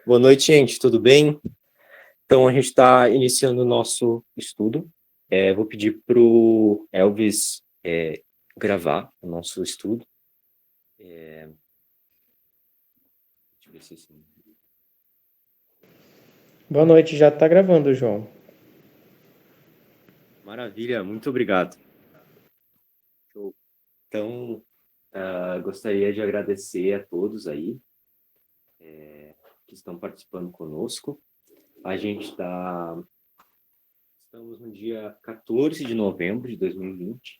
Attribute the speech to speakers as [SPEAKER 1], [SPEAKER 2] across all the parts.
[SPEAKER 1] Boa noite, gente, tudo bem? Então, a gente está iniciando o nosso estudo. Vou pedir para o Elvis gravar o nosso estudo. Deixa eu ver se sim.
[SPEAKER 2] Boa noite, já está gravando, João.
[SPEAKER 1] Maravilha, muito obrigado. Então, gostaria de agradecer a todos aí que estão participando conosco. Estamos no dia 14 de novembro de 2020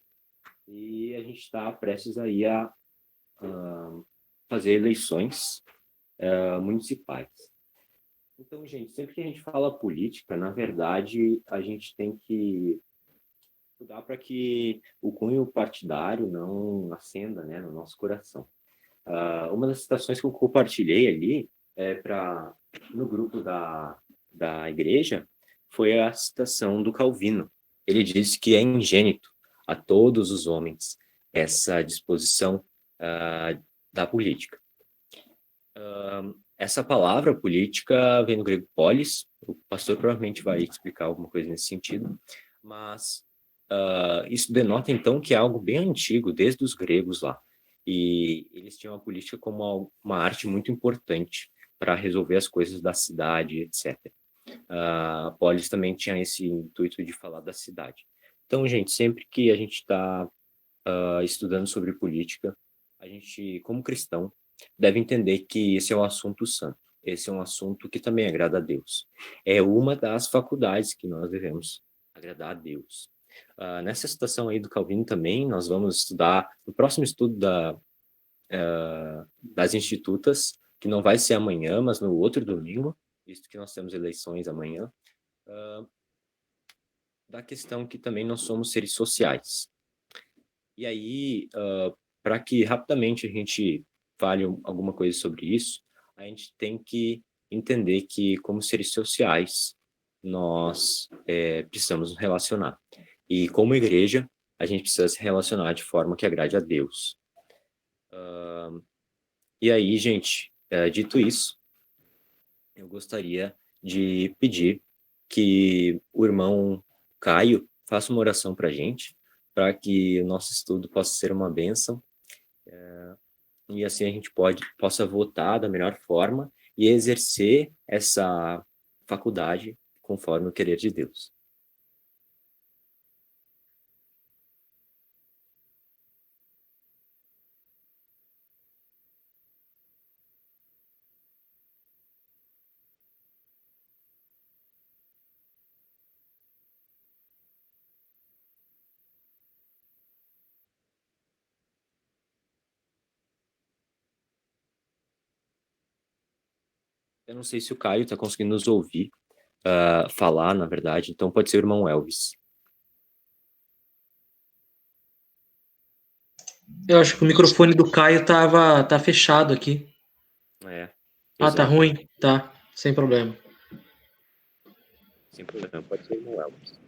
[SPEAKER 1] e a gente está prestes aí a fazer eleições municipais. Então, gente, sempre que a gente fala política, na verdade, a gente tem que cuidar para que o cunho partidário não acenda, né, no nosso coração. Uma das citações que eu compartilhei ali no grupo da igreja foi a citação do Calvino. Ele disse que é ingênito a todos os homens essa disposição da política. Essa palavra política vem do grego polis, o pastor provavelmente vai explicar alguma coisa nesse sentido, mas isso denota então que é algo bem antigo, desde os gregos lá, e eles tinham a política como uma arte muito importante para resolver as coisas da cidade, etc. Polis também tinha esse intuito de falar da cidade. Então, gente, sempre que a gente está estudando sobre política, a gente, como cristão, deve entender que esse é um assunto santo. Esse é um assunto que também agrada a Deus. É uma das faculdades que nós devemos agradar a Deus. Nessa citação aí do Calvino também, nós vamos estudar, no próximo estudo das institutas, que não vai ser amanhã, mas no outro domingo, visto que nós temos eleições amanhã, da questão que também nós somos seres sociais. E aí, para que rapidamente a gente fale alguma coisa sobre isso, a gente tem que entender que, como seres sociais, nós precisamos nos relacionar. E, como igreja, a gente precisa se relacionar de forma que agrade a Deus. E aí, gente, dito isso, eu gostaria de pedir que o irmão Caio faça uma oração para a gente, para que o nosso estudo possa ser uma bênção, e assim a gente possa votar da melhor forma e exercer essa faculdade conforme o querer de Deus. Eu não sei se o Caio está conseguindo nos ouvir falar, na verdade, então pode ser o irmão Elvis.
[SPEAKER 3] Eu acho que o microfone do Caio tá fechado aqui. Tá ruim? Tá, sem problema.
[SPEAKER 1] Sem problema, pode ser o irmão Elvis.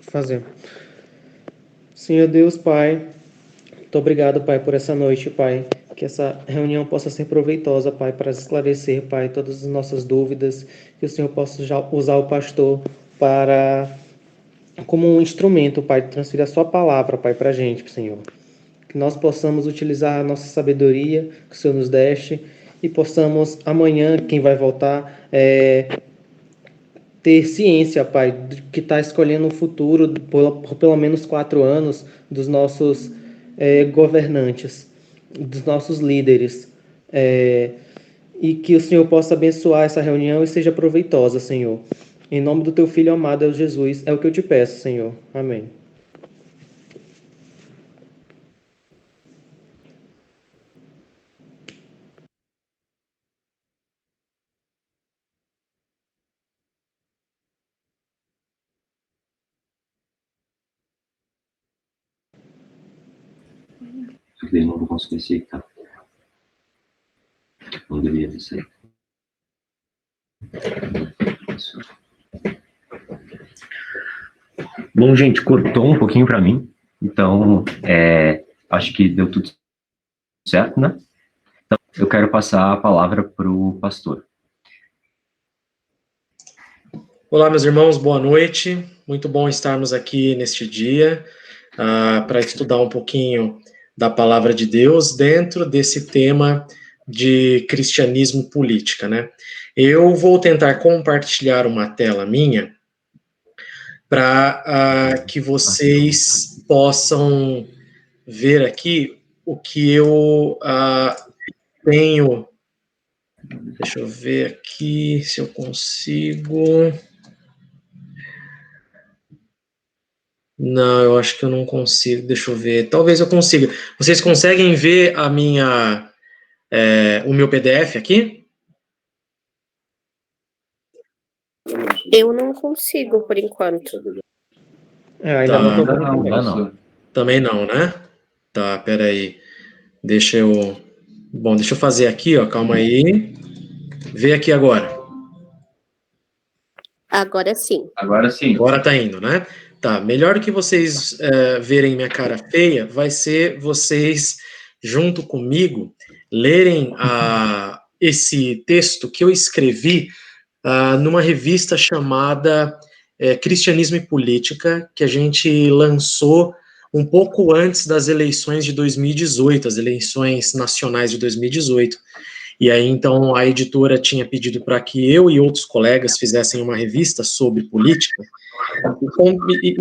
[SPEAKER 2] Fazer. Senhor Deus, Pai, muito obrigado, Pai, por essa noite, Pai. Que essa reunião possa ser proveitosa, Pai, para esclarecer, Pai, todas as nossas dúvidas. Que o Senhor possa já usar o pastor como um instrumento, Pai, de transferir a sua palavra, Pai, para a gente, Senhor. Que nós possamos utilizar a nossa sabedoria que o Senhor nos deste e possamos, amanhã, quem vai voltar, ter ciência, Pai, de que está escolhendo o futuro por pelo menos 4 anos dos nossos governantes, dos nossos líderes. E que o Senhor possa abençoar essa reunião e seja proveitosa, Senhor. Em nome do Teu Filho amado, Jesus, é o que eu te peço, Senhor. Amém.
[SPEAKER 4] Eu não consigo aceitar. Não deveria ter saído.
[SPEAKER 1] Bom, gente, cortou um pouquinho para mim, então acho que deu tudo certo, né? Então, eu quero passar a palavra para o pastor.
[SPEAKER 3] Olá, meus irmãos, boa noite. Muito bom estarmos aqui neste dia para estudar um pouquinho da palavra de Deus dentro desse tema de cristianismo política, né? Eu vou tentar compartilhar uma tela minha para que vocês possam ver aqui o que eu tenho. Deixa eu ver aqui se eu consigo. Não, eu acho que eu não consigo. Deixa eu ver. Talvez eu consiga. Vocês conseguem ver o meu PDF aqui?
[SPEAKER 5] Eu não consigo, por enquanto.
[SPEAKER 2] Ainda não tô vendo também.
[SPEAKER 4] não.
[SPEAKER 3] Também não, né? Tá, peraí. Deixa eu fazer aqui, ó. Calma aí. Vê aqui agora.
[SPEAKER 5] Agora sim.
[SPEAKER 4] Agora sim.
[SPEAKER 3] Agora tá indo, né? Tá, melhor do que vocês verem minha cara feia, vai ser vocês, junto comigo, lerem esse texto que eu escrevi numa revista chamada Cristianismo e Política, que a gente lançou um pouco antes das eleições de 2018, as eleições nacionais de 2018. E aí, então, a editora tinha pedido para que eu e outros colegas fizessem uma revista sobre política,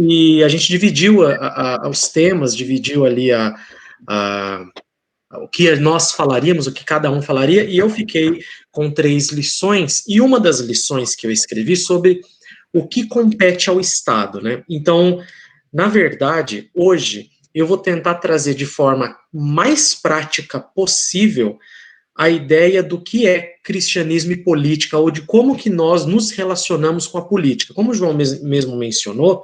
[SPEAKER 3] e a gente dividiu os temas, dividiu ali o que nós falaríamos, o que cada um falaria, e eu fiquei com 3 lições, e uma das lições que eu escrevi sobre o que compete ao Estado, né? Então, na verdade, hoje, eu vou tentar trazer de forma mais prática possível a ideia do que é cristianismo e política, ou de como que nós nos relacionamos com a política. Como o João mesmo mencionou,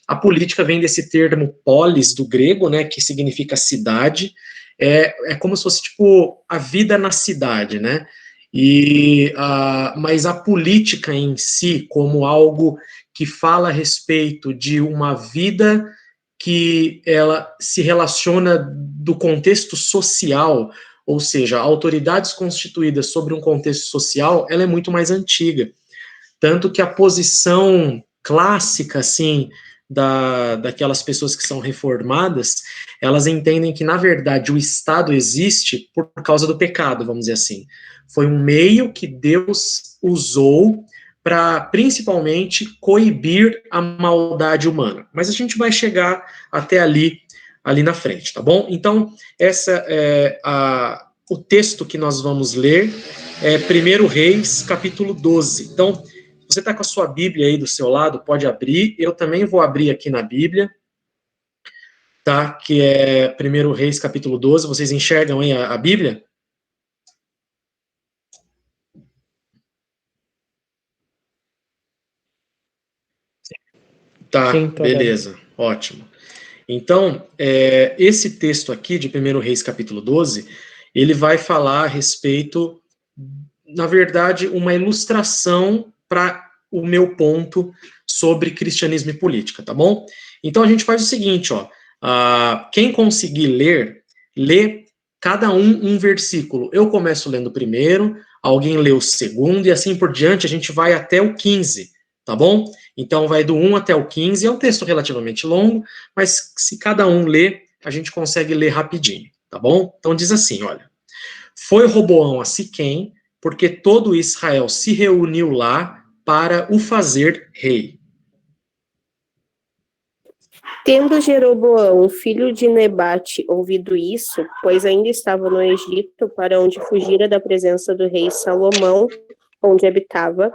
[SPEAKER 3] a política vem desse termo polis, do grego, né, que significa cidade, é como se fosse, tipo, a vida na cidade, né, mas a política em si, como algo que fala a respeito de uma vida que ela se relaciona do contexto social, ou seja, autoridades constituídas sobre um contexto social, ela é muito mais antiga. Tanto que a posição clássica, assim, daquelas pessoas que são reformadas, elas entendem que, na verdade, o Estado existe por causa do pecado, vamos dizer assim. Foi um meio que Deus usou para, principalmente, coibir a maldade humana. Mas a gente vai chegar até ali na frente, tá bom? Então, o texto que nós vamos ler é 1 Reis, capítulo 12. Então, você está com a sua Bíblia aí do seu lado, pode abrir. Eu também vou abrir aqui na Bíblia, tá? Que é 1 Reis, capítulo 12. Vocês enxergam aí a Bíblia? Tá,
[SPEAKER 2] Sim,
[SPEAKER 3] beleza, ótimo. Então, esse texto aqui de 1 Reis, capítulo 12, ele vai falar a respeito, na verdade, uma ilustração para o meu ponto sobre cristianismo e política, tá bom? Então, a gente faz o seguinte, ó, quem conseguir ler, lê cada um versículo. Eu começo lendo o primeiro, alguém lê o segundo, e assim por diante, a gente vai até o 15, tá bom? Então, vai do 1 até o 15, é um texto relativamente longo, mas se cada um ler, a gente consegue ler rapidinho, tá bom? Então, diz assim, olha. Foi Roboão a Siquém, porque todo Israel se reuniu lá para o fazer rei.
[SPEAKER 5] Tendo Jeroboão, filho de Nebate, ouvido isso, pois ainda estava no Egito, para onde fugira da presença do rei Salomão, onde habitava,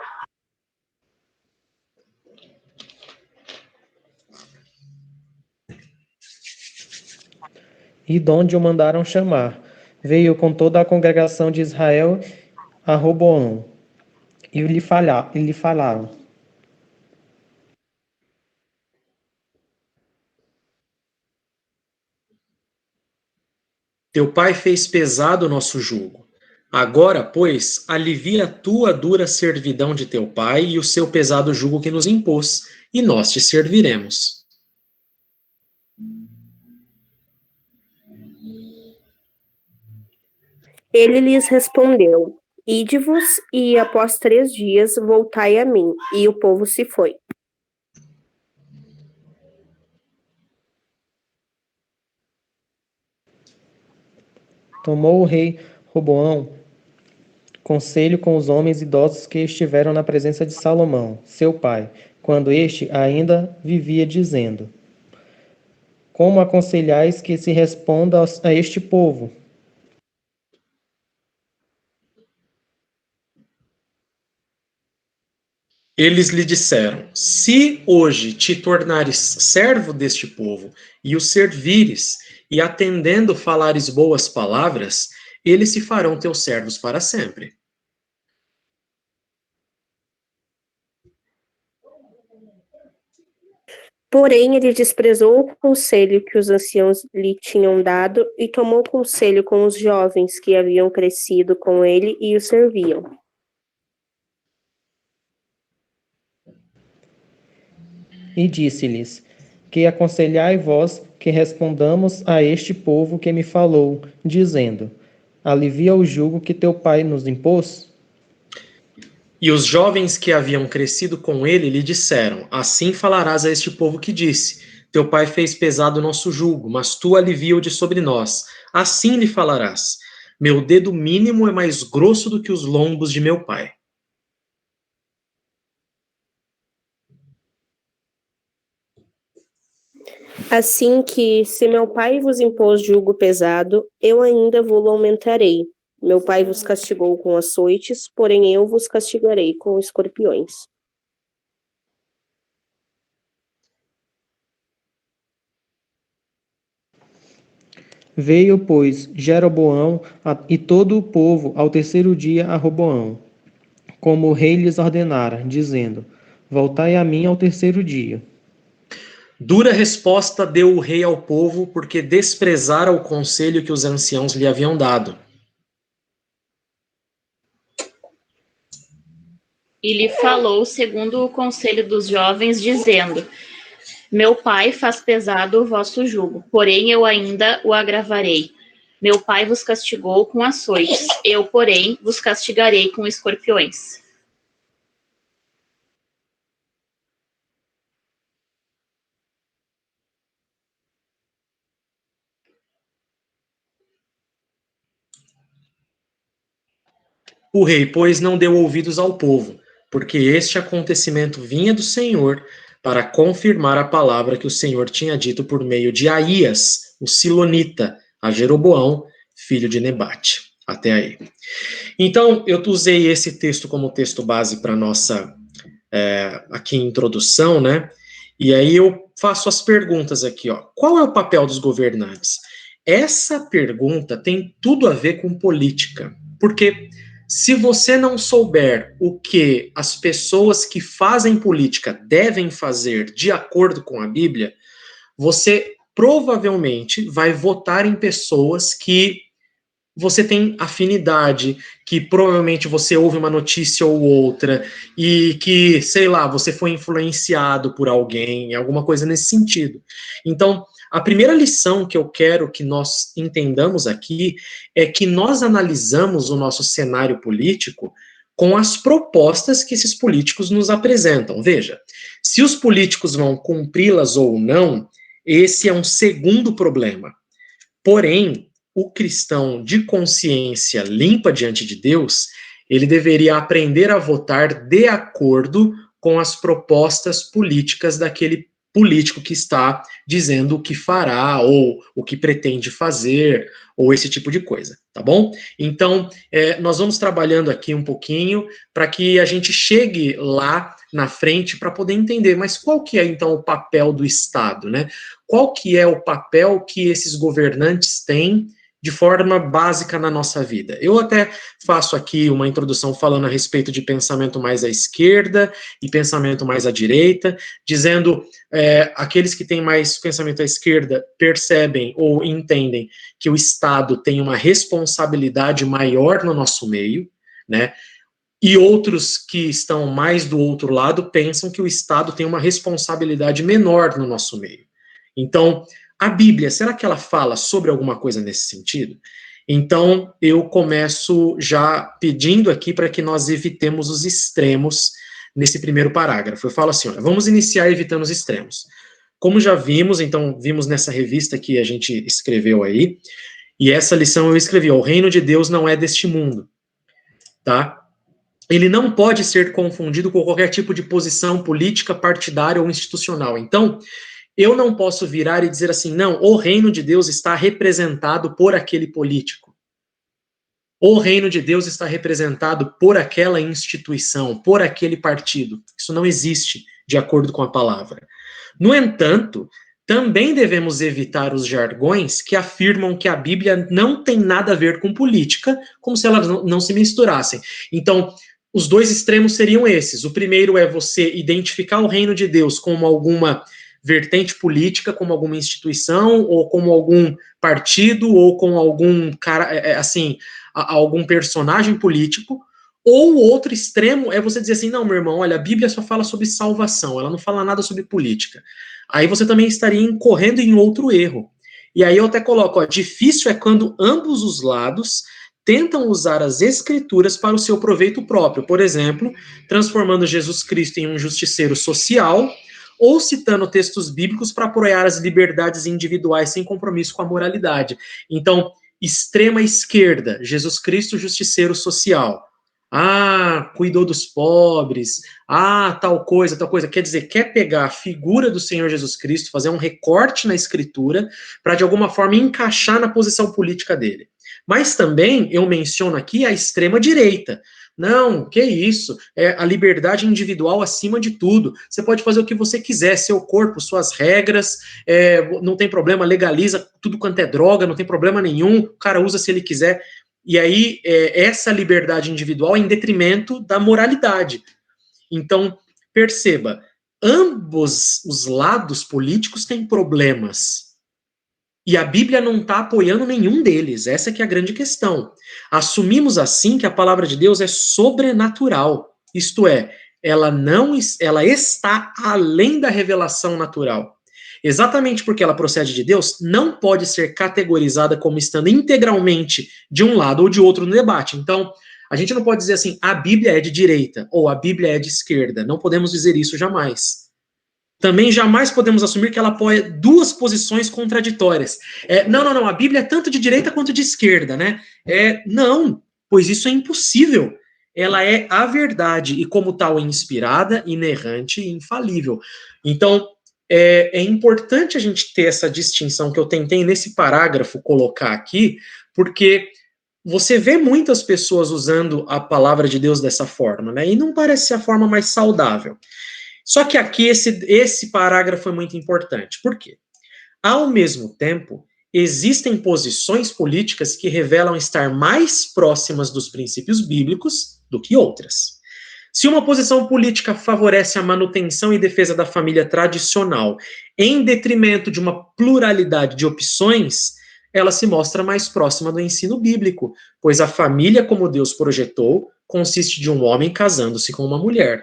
[SPEAKER 2] E donde o mandaram chamar, veio com toda a congregação de Israel a Roboão, e lhe falaram.
[SPEAKER 3] Teu pai fez pesado o nosso jugo. Agora, pois, alivia a tua dura servidão de teu pai e o seu pesado jugo que nos impôs, e nós te serviremos.
[SPEAKER 5] ele lhes respondeu: Ide-vos, e após 3 dias voltai a mim. E o povo se foi.
[SPEAKER 2] Tomou o rei Roboão conselho com os homens idosos que estiveram na presença de Salomão, seu pai, quando este ainda vivia, dizendo: Como aconselhais que se responda a este povo?
[SPEAKER 3] Eles lhe disseram: Se hoje te tornares servo deste povo e o servires, e atendendo falares boas palavras, eles se farão teus servos para sempre.
[SPEAKER 5] Porém, ele desprezou o conselho que os anciãos lhe tinham dado e tomou conselho com os jovens que haviam crescido com ele e o serviam.
[SPEAKER 2] E disse-lhes: Que aconselhai vós que respondamos a este povo que me falou, dizendo: Alivia o jugo que teu pai nos impôs?
[SPEAKER 3] E os jovens que haviam crescido com ele lhe disseram: Assim falarás a este povo que disse: Teu pai fez pesado o nosso jugo, mas tu alivia-o de sobre nós. Assim lhe falarás: Meu dedo mínimo é mais grosso do que os lombos de meu pai.
[SPEAKER 5] Assim que, se meu pai vos impôs jugo pesado, eu ainda vou-lo aumentarei. Meu pai vos castigou com açoites, porém eu vos castigarei com escorpiões.
[SPEAKER 2] Veio, pois, Jeroboão e todo o povo ao terceiro dia a Roboão, como o rei lhes ordenara, dizendo: Voltai a mim ao terceiro dia.
[SPEAKER 3] Dura resposta deu o rei ao povo, porque desprezara o conselho que os anciãos lhe haviam dado.
[SPEAKER 6] E lhe falou segundo o conselho dos jovens, dizendo: Meu pai faz pesado o vosso jugo, porém eu ainda o agravarei. Meu pai vos castigou com açoites, eu, porém, vos castigarei com escorpiões.
[SPEAKER 3] O rei, pois, não deu ouvidos ao povo, porque este acontecimento vinha do Senhor, para confirmar a palavra que o Senhor tinha dito por meio de Aías, o Silonita, a Jeroboão, filho de Nebate. Até aí. Então, eu usei esse texto como texto base para nossa aqui introdução, né? E aí eu faço as perguntas aqui, ó. Qual é o papel dos governantes? Essa pergunta tem tudo a ver com política, porque se você não souber o que as pessoas que fazem política devem fazer de acordo com a Bíblia, você provavelmente vai votar em pessoas que você tem afinidade, que provavelmente você ouve uma notícia ou outra, e que, sei lá, você foi influenciado por alguém, alguma coisa nesse sentido. Então, a primeira lição que eu quero que nós entendamos aqui é que nós analisamos o nosso cenário político com as propostas que esses políticos nos apresentam. Veja, se os políticos vão cumpri-las ou não, esse é um segundo problema. Porém, o cristão de consciência limpa diante de Deus, ele deveria aprender a votar de acordo com as propostas políticas daquele político que está dizendo o que fará, ou o que pretende fazer, ou esse tipo de coisa, tá bom? Então, nós vamos trabalhando aqui um pouquinho para que a gente chegue lá na frente para poder entender, mas qual que é então o papel do Estado, né? Qual que é o papel que esses governantes têm de forma básica na nossa vida? Eu até faço aqui uma introdução falando a respeito de pensamento mais à esquerda e pensamento mais à direita, dizendo aqueles que têm mais pensamento à esquerda percebem ou entendem que o Estado tem uma responsabilidade maior no nosso meio, né? E outros que estão mais do outro lado pensam que o Estado tem uma responsabilidade menor no nosso meio. Então, a Bíblia, será que ela fala sobre alguma coisa nesse sentido? Então, eu começo já pedindo aqui para que nós evitemos os extremos nesse primeiro parágrafo. Eu falo assim, olha, vamos iniciar evitando os extremos. Como já vimos, então, vimos nessa revista que a gente escreveu aí, e essa lição eu escrevi, o reino de Deus não é deste mundo, tá? Ele não pode ser confundido com qualquer tipo de posição política, partidária ou institucional. Então, eu não posso virar e dizer assim, não, o reino de Deus está representado por aquele político. O reino de Deus está representado por aquela instituição, por aquele partido. Isso não existe, de acordo com a palavra. No entanto, também devemos evitar os jargões que afirmam que a Bíblia não tem nada a ver com política, como se elas não se misturassem. Então, os dois extremos seriam esses. O primeiro é você identificar o reino de Deus como alguma vertente política, como alguma instituição, ou como algum partido, ou com algum cara, assim, algum personagem político. Ou o outro extremo é você dizer assim, não, meu irmão, olha, a Bíblia só fala sobre salvação, ela não fala nada sobre política. Aí você também estaria incorrendo em outro erro. E aí eu até coloco, ó, difícil é quando ambos os lados tentam usar as escrituras para o seu proveito próprio. Por exemplo, transformando Jesus Cristo em um justiceiro social, ou citando textos bíblicos para apoiar as liberdades individuais sem compromisso com a moralidade. Então, extrema esquerda, Jesus Cristo justiceiro social. Ah, cuidou dos pobres. Ah, tal coisa, tal coisa. Quer dizer, quer pegar a figura do Senhor Jesus Cristo, fazer um recorte na escritura, para de alguma forma encaixar na posição política dele. Mas também eu menciono aqui a extrema-direita. Não, que isso? É a liberdade individual acima de tudo. Você pode fazer o que você quiser, seu corpo, suas regras, não tem problema, legaliza tudo quanto é droga, não tem problema nenhum, o cara usa se ele quiser. E aí, essa liberdade individual é em detrimento da moralidade. Então, perceba, ambos os lados políticos têm problemas. E a Bíblia não está apoiando nenhum deles. Essa que é a grande questão. Assumimos assim que a palavra de Deus é sobrenatural. Isto é, ela está além da revelação natural. Exatamente porque ela procede de Deus, não pode ser categorizada como estando integralmente de um lado ou de outro no debate. Então, a gente não pode dizer assim, a Bíblia é de direita ou a Bíblia é de esquerda. Não podemos dizer isso jamais. Também jamais podemos assumir que ela apoia duas posições contraditórias. Não, a Bíblia é tanto de direita quanto de esquerda, né? Não, pois isso é impossível. Ela é a verdade e, como tal, é inspirada, inerrante e infalível. Então, é importante a gente ter essa distinção que eu tentei nesse parágrafo colocar aqui, porque você vê muitas pessoas usando a palavra de Deus dessa forma, né? E não parece ser a forma mais saudável. Só que aqui esse parágrafo é muito importante. Por quê? Ao mesmo tempo, existem posições políticas que revelam estar mais próximas dos princípios bíblicos do que outras. Se uma posição política favorece a manutenção e defesa da família tradicional em detrimento de uma pluralidade de opções, ela se mostra mais próxima do ensino bíblico, pois a família, como Deus projetou, consiste de um homem casando-se com uma mulher.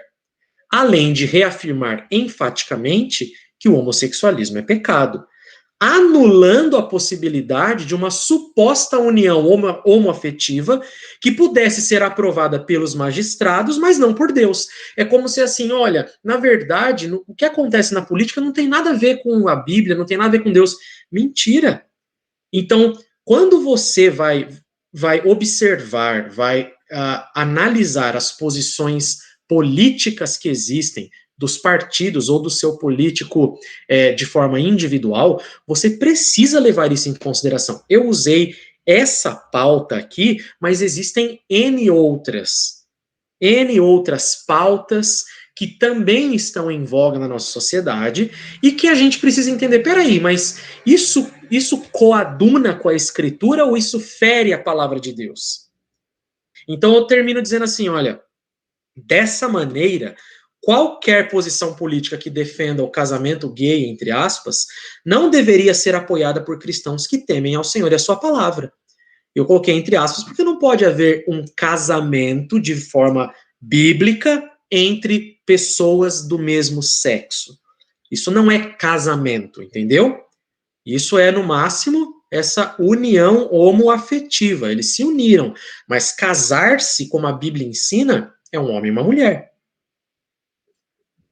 [SPEAKER 3] Além de reafirmar enfaticamente que o homossexualismo é pecado, anulando a possibilidade de uma suposta união homoafetiva que pudesse ser aprovada pelos magistrados, mas não por Deus. É como se assim, olha, na verdade, o que acontece na política não tem nada a ver com a Bíblia, não tem nada a ver com Deus. Mentira! Então, quando você vai observar, vai analisar as posições políticas que existem dos partidos ou do seu político de forma individual, você precisa levar isso em consideração. Eu usei essa pauta aqui, mas existem N outras pautas que também estão em voga na nossa sociedade e que a gente precisa entender, peraí, mas isso coaduna com a Escritura ou isso fere a palavra de Deus? Então eu termino dizendo assim, olha, dessa maneira, qualquer posição política que defenda o casamento gay, entre aspas, não deveria ser apoiada por cristãos que temem ao Senhor e a sua palavra. Eu coloquei entre aspas porque não pode haver um casamento de forma bíblica entre pessoas do mesmo sexo. Isso não é casamento, entendeu? Isso é, no máximo, essa união homoafetiva, eles se uniram, mas casar-se, como a Bíblia ensina, é um homem e uma mulher.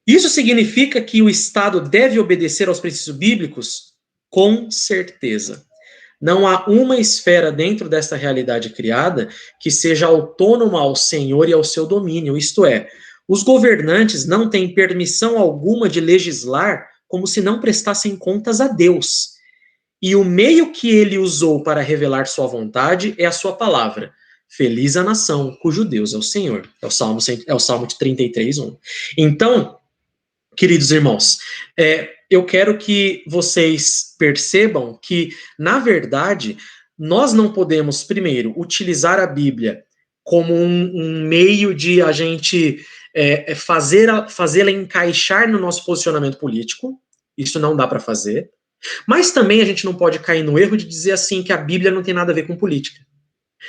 [SPEAKER 3] Isso significa que o Estado deve obedecer aos princípios bíblicos? Com certeza. Não há uma esfera dentro desta realidade criada que seja autônoma ao Senhor e ao seu domínio, isto é, os governantes não têm permissão alguma de legislar como se não prestassem contas a Deus. E o meio que ele usou para revelar sua vontade é a sua palavra. Feliz a nação cujo Deus é o Senhor. É o Salmo de 33, 1. Então, queridos irmãos, eu quero que vocês percebam que, na verdade, nós não podemos, primeiro, utilizar a Bíblia como um meio de a gente fazê-la encaixar no nosso posicionamento político. Isso não dá para fazer. Mas também a gente não pode cair no erro de dizer assim que a Bíblia não tem nada a ver com política.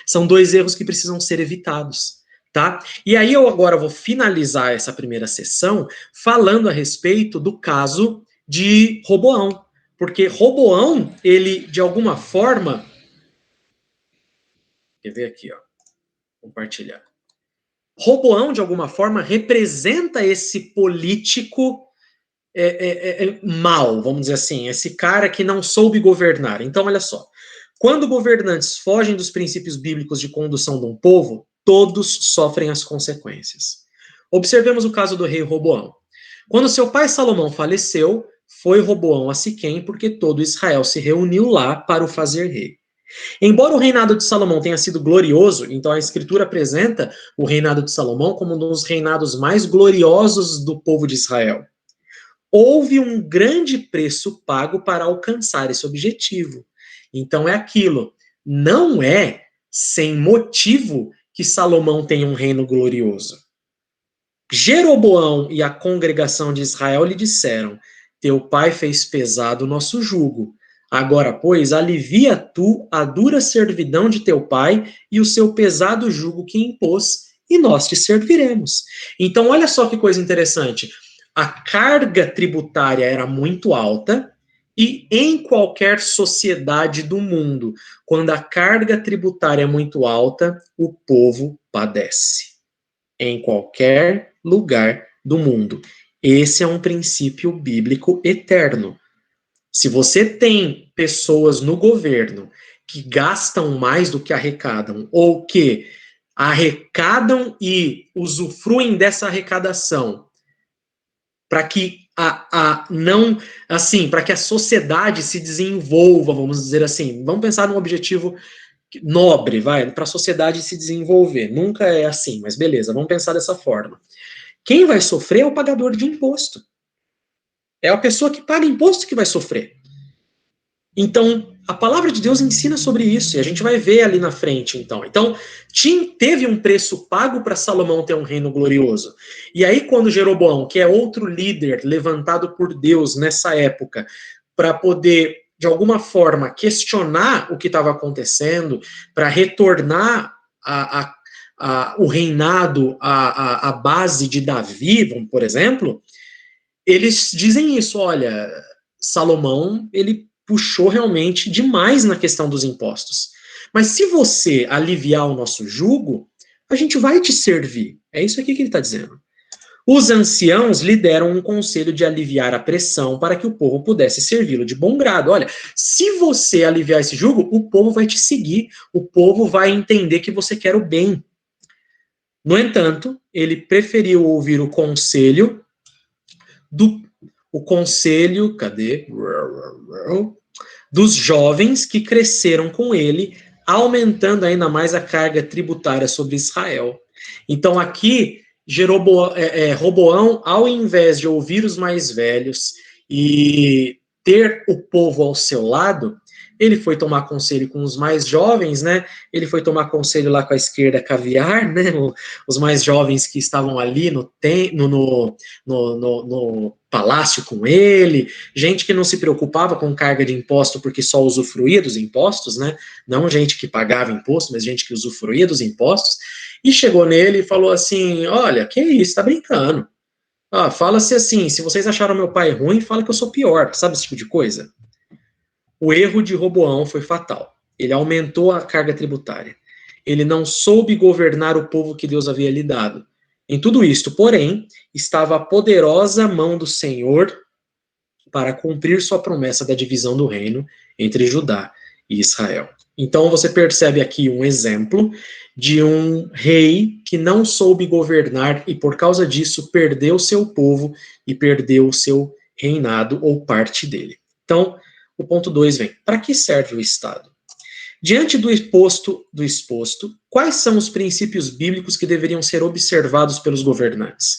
[SPEAKER 3] São dois erros que precisam ser evitados. Tá? E aí eu agora vou finalizar essa primeira sessão falando a respeito do caso de Roboão. Porque Roboão, ele, de alguma forma... Quer ver aqui, ó. Compartilhar. Roboão, de alguma forma, representa esse político mau, vamos dizer assim. Esse cara que não soube governar. Então, olha só. Quando governantes fogem dos princípios bíblicos de condução de um povo, todos sofrem as consequências. Observemos o caso do rei Roboão. Quando seu pai Salomão faleceu, foi Roboão a Siquém, porque todo Israel se reuniu lá para o fazer rei. Embora o reinado de Salomão tenha sido glorioso, então a Escritura apresenta o reinado de Salomão como um dos reinados mais gloriosos do povo de Israel. Houve um grande preço pago para alcançar esse objetivo. Então é aquilo, não é sem motivo que Salomão tem um reino glorioso. Jeroboão e a congregação de Israel lhe disseram: teu pai fez pesado o nosso jugo. Agora, pois, alivia tu a dura servidão de teu pai e o seu pesado jugo que impôs, e nós te serviremos. Então, olha só que coisa interessante. A carga tributária era muito alta, e em qualquer sociedade do mundo, quando a carga tributária é muito alta, o povo padece. Em qualquer lugar do mundo. Esse é um princípio bíblico eterno. Se você tem pessoas no governo que gastam mais do que arrecadam, ou que arrecadam e usufruem dessa arrecadação para que para que a sociedade se desenvolva, vamos dizer assim, vamos pensar num objetivo nobre, para a sociedade se desenvolver. Nunca é assim, mas beleza, vamos pensar dessa forma. Quem vai sofrer é o pagador de imposto. É a pessoa que paga imposto que vai sofrer. Então, a palavra de Deus ensina sobre isso, e a gente vai ver ali na frente, então. Então, teve um preço pago para Salomão ter um reino glorioso. E aí, quando Jeroboão, que é outro líder levantado por Deus nessa época, para poder, de alguma forma, questionar o que estava acontecendo, para retornar o reinado à base de Davi, por exemplo, eles dizem isso: olha, Salomão, ele puxou realmente demais na questão dos impostos. Mas se você aliviar o nosso jugo, a gente vai te servir. É isso aqui que ele está dizendo. Os anciãos lhe deram um conselho de aliviar a pressão para que o povo pudesse servi-lo de bom grado. Olha, se você aliviar esse jugo, o povo vai te seguir, o povo vai entender que você quer o bem. No entanto, ele preferiu ouvir o conselho dos jovens que cresceram com ele, aumentando ainda mais a carga tributária sobre Israel. Então aqui, Roboão, ao invés de ouvir os mais velhos e ter o povo ao seu lado, ele foi tomar conselho com os mais jovens, né? Ele foi tomar conselho lá com a esquerda caviar, né? Os mais jovens que estavam ali no palácio com ele, gente que não se preocupava com carga de imposto porque só usufruía dos impostos, né? Não gente que pagava imposto, mas gente que usufruía dos impostos. E chegou nele e falou assim: olha, que isso, tá brincando. Fala-se assim, se vocês acharam meu pai ruim, fala que eu sou pior, sabe esse tipo de coisa? O erro de Roboão foi fatal. Ele aumentou a carga tributária. Ele não soube governar o povo que Deus havia lhe dado. Em tudo isto, porém, estava a poderosa mão do Senhor para cumprir sua promessa da divisão do reino entre Judá e Israel. Então você percebe aqui um exemplo de um rei que não soube governar e por causa disso perdeu seu povo e perdeu o seu reinado ou parte dele. Então, o ponto 2 vem: para que serve o Estado? Diante do exposto, quais são os princípios bíblicos que deveriam ser observados pelos governantes?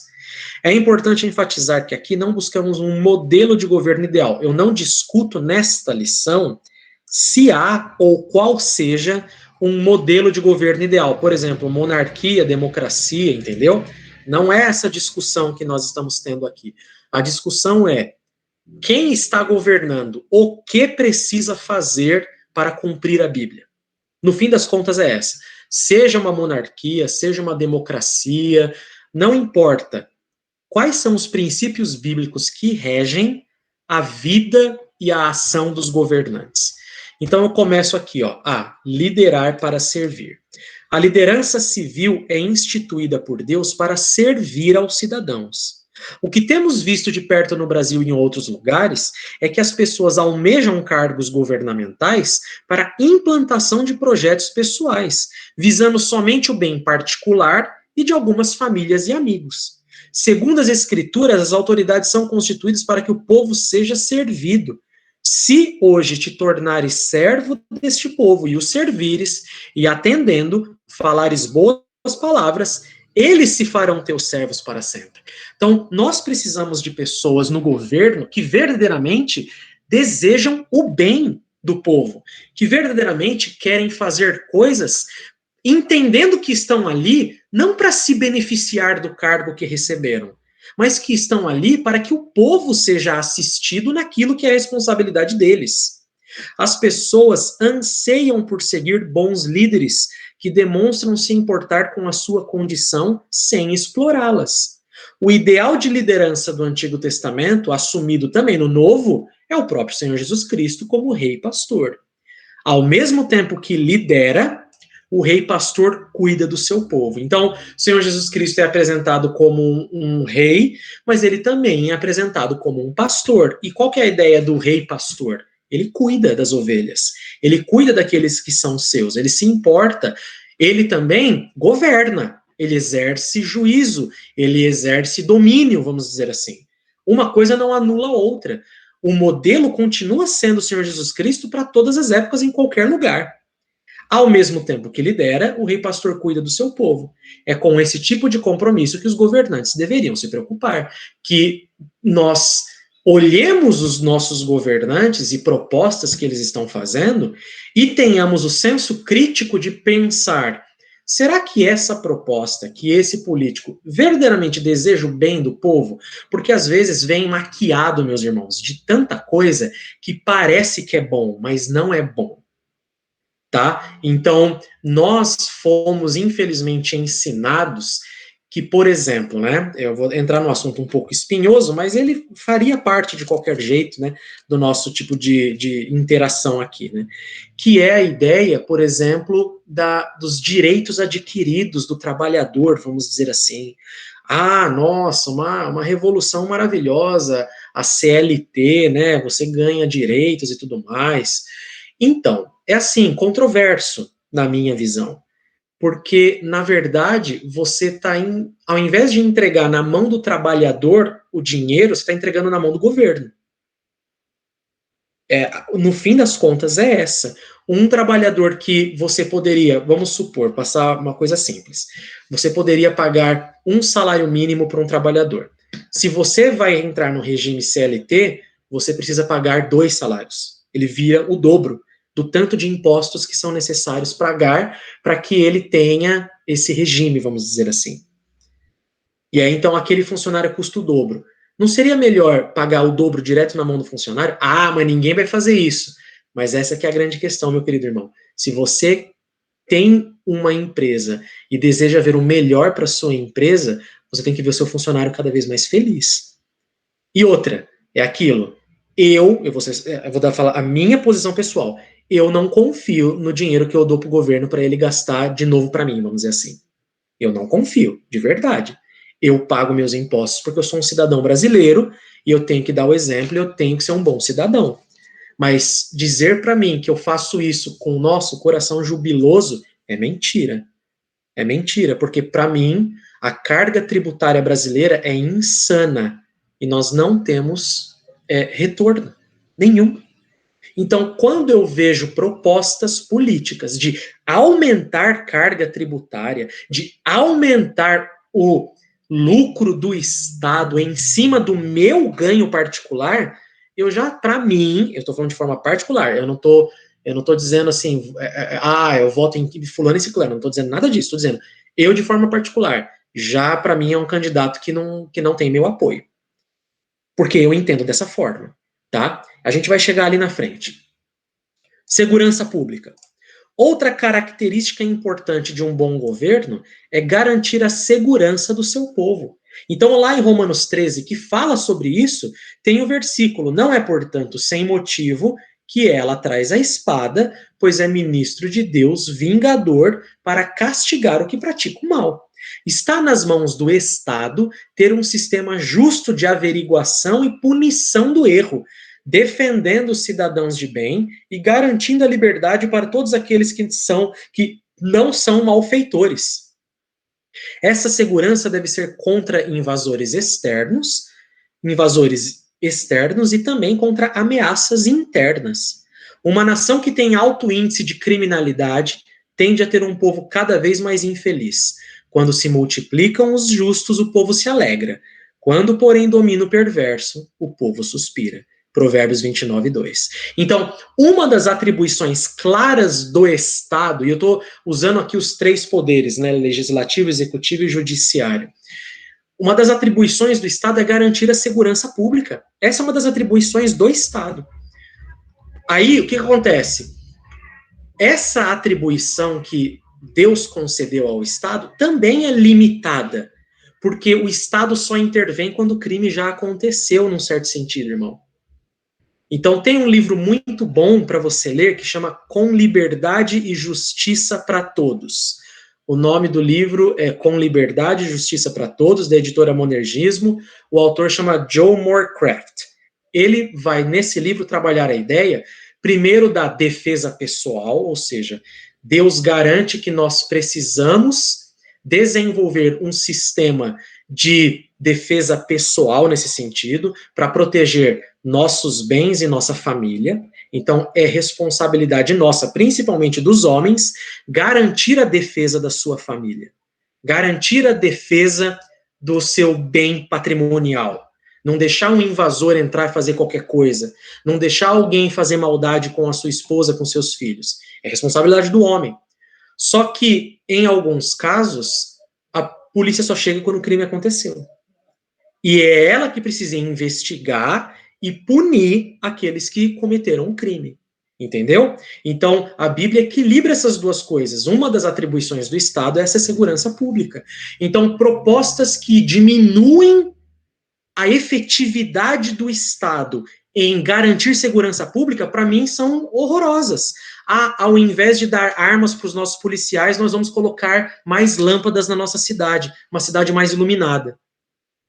[SPEAKER 3] É importante enfatizar que aqui não buscamos um modelo de governo ideal. Eu não discuto nesta lição se há ou qual seja um modelo de governo ideal. Por exemplo, monarquia, democracia, entendeu? Não é essa discussão que nós estamos tendo aqui. A discussão é quem está governando, o que precisa fazer para cumprir a Bíblia. No fim das contas é essa. Seja uma monarquia, seja uma democracia, não importa. Quais são os princípios bíblicos que regem a vida e a ação dos governantes? Então eu começo aqui, ó, a liderar para servir. A liderança civil é instituída por Deus para servir aos cidadãos. O que temos visto de perto no Brasil e em outros lugares é que as pessoas almejam cargos governamentais para implantação de projetos pessoais, visando somente o bem particular e de algumas famílias e amigos. Segundo as Escrituras, as autoridades são constituídas para que o povo seja servido. Se hoje te tornares servo deste povo e o servires, e atendendo, falares boas palavras, eles se farão teus servos para sempre. Então, nós precisamos de pessoas no governo que verdadeiramente desejam o bem do povo, que verdadeiramente querem fazer coisas entendendo que estão ali não para se beneficiar do cargo que receberam, mas que estão ali para que o povo seja assistido naquilo que é a responsabilidade deles. As pessoas anseiam por seguir bons líderes que demonstram se importar com a sua condição sem explorá-las. O ideal de liderança do Antigo Testamento, assumido também no Novo, é o próprio Senhor Jesus Cristo como rei e pastor. Ao mesmo tempo que lidera, o rei pastor cuida do seu povo. Então, o Senhor Jesus Cristo é apresentado como um rei, mas ele também é apresentado como um pastor. E qual que é a ideia do rei pastor? Ele cuida das ovelhas, ele cuida daqueles que são seus, ele se importa, ele também governa, ele exerce juízo, ele exerce domínio, vamos dizer assim. Uma coisa não anula a outra. O modelo continua sendo o Senhor Jesus Cristo para todas as épocas, em qualquer lugar. Ao mesmo tempo que lidera, o rei pastor cuida do seu povo. É com esse tipo de compromisso que os governantes deveriam se preocupar, que nós olhemos os nossos governantes e propostas que eles estão fazendo e tenhamos o senso crítico de pensar: será que essa proposta, que esse político verdadeiramente deseja o bem do povo? Porque às vezes vem maquiado, meus irmãos, de tanta coisa que parece que é bom, mas não é bom. Tá? Então, nós fomos, infelizmente, ensinados que, por exemplo, né, eu vou entrar no assunto um pouco espinhoso, mas ele faria parte de qualquer jeito, né, do nosso tipo de interação aqui, né, que é a ideia, por exemplo, dos direitos adquiridos do trabalhador, vamos dizer assim. Ah, nossa, uma revolução maravilhosa, a CLT, né, você ganha direitos e tudo mais. Então, é assim, controverso, na minha visão. Porque, na verdade, você está, ao invés de entregar na mão do trabalhador o dinheiro, você está entregando na mão do governo. No fim das contas, é essa. Um trabalhador que você poderia, vamos supor, passar uma coisa simples. Você poderia pagar um salário mínimo para um trabalhador. Se você vai entrar no regime CLT, você precisa pagar 2 salários. Ele vira o dobro do tanto de impostos que são necessários pagar para que ele tenha esse regime, vamos dizer assim. E aí, então, aquele funcionário custa o dobro. Não seria melhor pagar o dobro direto na mão do funcionário? Ah, mas ninguém vai fazer isso. Mas essa que é a grande questão, meu querido irmão. Se você tem uma empresa e deseja ver o melhor para a sua empresa, você tem que ver o seu funcionário cada vez mais feliz. E outra, é aquilo. eu vou falar a minha posição pessoal. Eu não confio no dinheiro que eu dou pro governo para ele gastar de novo para mim, vamos dizer assim. Eu não confio, de verdade. Eu pago meus impostos porque eu sou um cidadão brasileiro e eu tenho que dar o exemplo e eu tenho que ser um bom cidadão. Mas dizer para mim que eu faço isso com o nosso coração jubiloso é mentira. É mentira, porque para mim a carga tributária brasileira é insana e nós não temos retorno nenhum. Então, quando eu vejo propostas políticas de aumentar carga tributária, de aumentar o lucro do Estado em cima do meu ganho particular, eu já, para mim, eu estou falando de forma particular, eu não estou dizendo assim, eu voto em fulano e ciclano, não estou dizendo nada disso, estou dizendo, eu de forma particular, já para mim é um candidato que não tem meu apoio. Porque eu entendo dessa forma, tá? A gente vai chegar ali na frente. Segurança pública. Outra característica importante de um bom governo é garantir a segurança do seu povo. Então, lá em Romanos 13, que fala sobre isso, tem o versículo: não é, portanto, sem motivo que ela traz a espada, pois é ministro de Deus, vingador, para castigar o que pratica o mal. Está nas mãos do Estado ter um sistema justo de averiguação e punição do erro, defendendo os cidadãos de bem e garantindo a liberdade para todos aqueles que não são malfeitores. Essa segurança deve ser contra invasores externos e também contra ameaças internas. Uma nação que tem alto índice de criminalidade tende a ter um povo cada vez mais infeliz. Quando se multiplicam os justos, o povo se alegra. Quando, porém, domina o perverso, o povo suspira. Provérbios 29, 2. Então, uma das atribuições claras do Estado, e eu estou usando aqui os três poderes, né, legislativo, executivo e judiciário. Uma das atribuições do Estado é garantir a segurança pública. Essa é uma das atribuições do Estado. Aí, o que acontece? Essa atribuição que Deus concedeu ao Estado também é limitada, porque o Estado só intervém quando o crime já aconteceu, num certo sentido, irmão. Então, tem um livro muito bom para você ler que chama Com Liberdade e Justiça para Todos. O nome do livro é Com Liberdade e Justiça para Todos, da editora Monergismo. O autor chama Joe Morecraft. Ele vai, nesse livro, trabalhar a ideia, primeiro, da defesa pessoal, ou seja, Deus garante que nós precisamos desenvolver um sistema de defesa pessoal nesse sentido, para proteger nossos bens e nossa família. Então, é responsabilidade nossa, principalmente dos homens, garantir a defesa da sua família, garantir a defesa do seu bem patrimonial, não deixar um invasor entrar e fazer qualquer coisa, não deixar alguém fazer maldade com a sua esposa, com seus filhos. É responsabilidade do homem. Só que, em alguns casos, a polícia só chega quando o crime aconteceu. E é ela que precisa investigar e punir aqueles que cometeram um crime. Entendeu? Então, a Bíblia equilibra essas duas coisas. Uma das atribuições do Estado é essa segurança pública. Então, propostas que diminuem a efetividade do Estado em garantir segurança pública, para mim, são horrorosas. Ao invés de dar armas para os nossos policiais, nós vamos colocar mais lâmpadas na nossa cidade, uma cidade mais iluminada.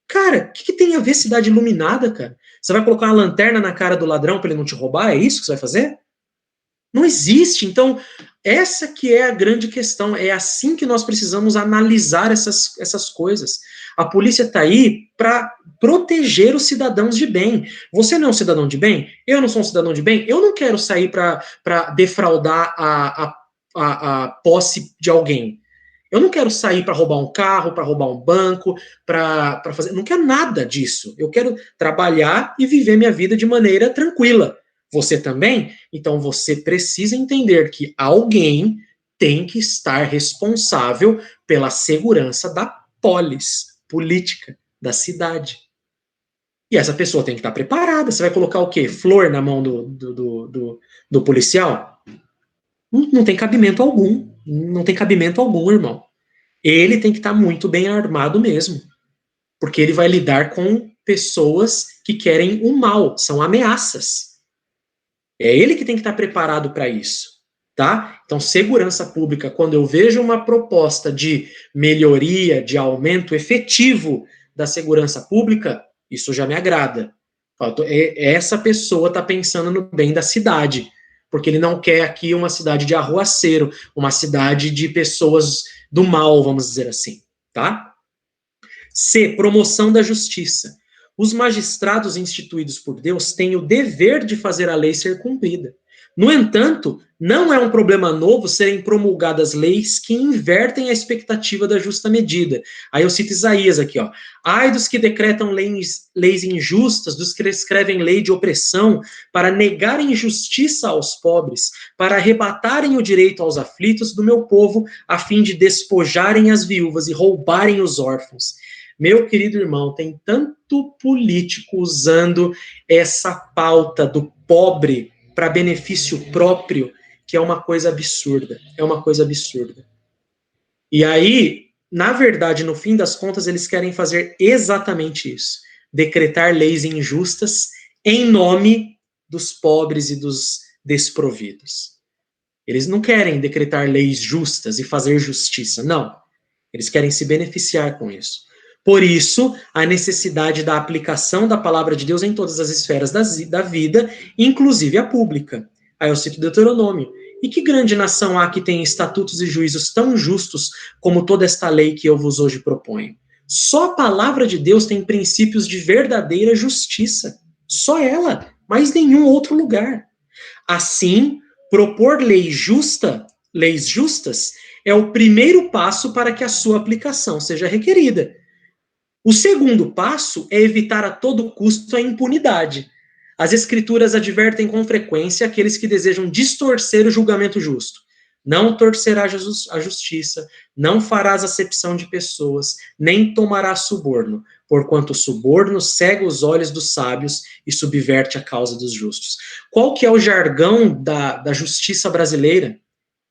[SPEAKER 3] Cara, o que tem a ver cidade iluminada, cara? Você vai colocar uma lanterna na cara do ladrão para ele não te roubar? É isso que você vai fazer? Não existe. Então, essa que é a grande questão. É assim que nós precisamos analisar essas coisas. A polícia está aí para proteger os cidadãos de bem. Você não é um cidadão de bem? Eu não sou um cidadão de bem? Eu não quero sair para defraudar a posse de alguém. Eu não quero sair para roubar um carro, para roubar um banco, para fazer... Não quero nada disso. Eu quero trabalhar e viver minha vida de maneira tranquila. Você também? Então você precisa entender que alguém tem que estar responsável pela segurança da polis, política, da cidade. E essa pessoa tem que estar preparada. Você vai colocar o quê? Flor na mão do policial? Não tem cabimento algum. Não tem cabimento algum, irmão. Ele tem que estar muito bem armado mesmo. Porque ele vai lidar com pessoas que querem o mal, são ameaças. É ele que tem que estar preparado para isso, tá? Então, segurança pública, quando eu vejo uma proposta de melhoria, de aumento efetivo da segurança pública, isso já me agrada. Essa pessoa está pensando no bem da cidade, porque ele não quer aqui uma cidade de arruaceiro, uma cidade de pessoas do mal, vamos dizer assim, tá? C, promoção da justiça. Os magistrados instituídos por Deus têm o dever de fazer a lei ser cumprida. No entanto, não é um problema novo serem promulgadas leis que invertem a expectativa da justa medida. Aí eu cito Isaías aqui, ó. Ai dos que decretam leis injustas, dos que escrevem lei de opressão, para negarem justiça aos pobres, para arrebatarem o direito aos aflitos do meu povo, a fim de despojarem as viúvas e roubarem os órfãos. Meu querido irmão, tem tanto político usando essa pauta do pobre para benefício próprio, que é uma coisa absurda. É uma coisa absurda. E aí, na verdade, no fim das contas, eles querem fazer exatamente isso. Decretar leis injustas em nome dos pobres e dos desprovidos. Eles não querem decretar leis justas e fazer justiça, não. Eles querem se beneficiar com isso. Por isso, a necessidade da aplicação da palavra de Deus em todas as esferas da vida, inclusive a pública. Aí eu cito Deuteronômio. E que grande nação há que tem estatutos e juízos tão justos como toda esta lei que eu vos hoje proponho? Só a palavra de Deus tem princípios de verdadeira justiça. Só ela, mais nenhum outro lugar. Assim, propor leis justas, é o primeiro passo para que a sua aplicação seja requerida. O segundo passo é evitar a todo custo a impunidade. As escrituras advertem com frequência aqueles que desejam distorcer o julgamento justo. Não torcerás a justiça, não farás acepção de pessoas, nem tomarás suborno, porquanto o suborno cega os olhos dos sábios e subverte a causa dos justos. Qual que é o jargão da justiça brasileira?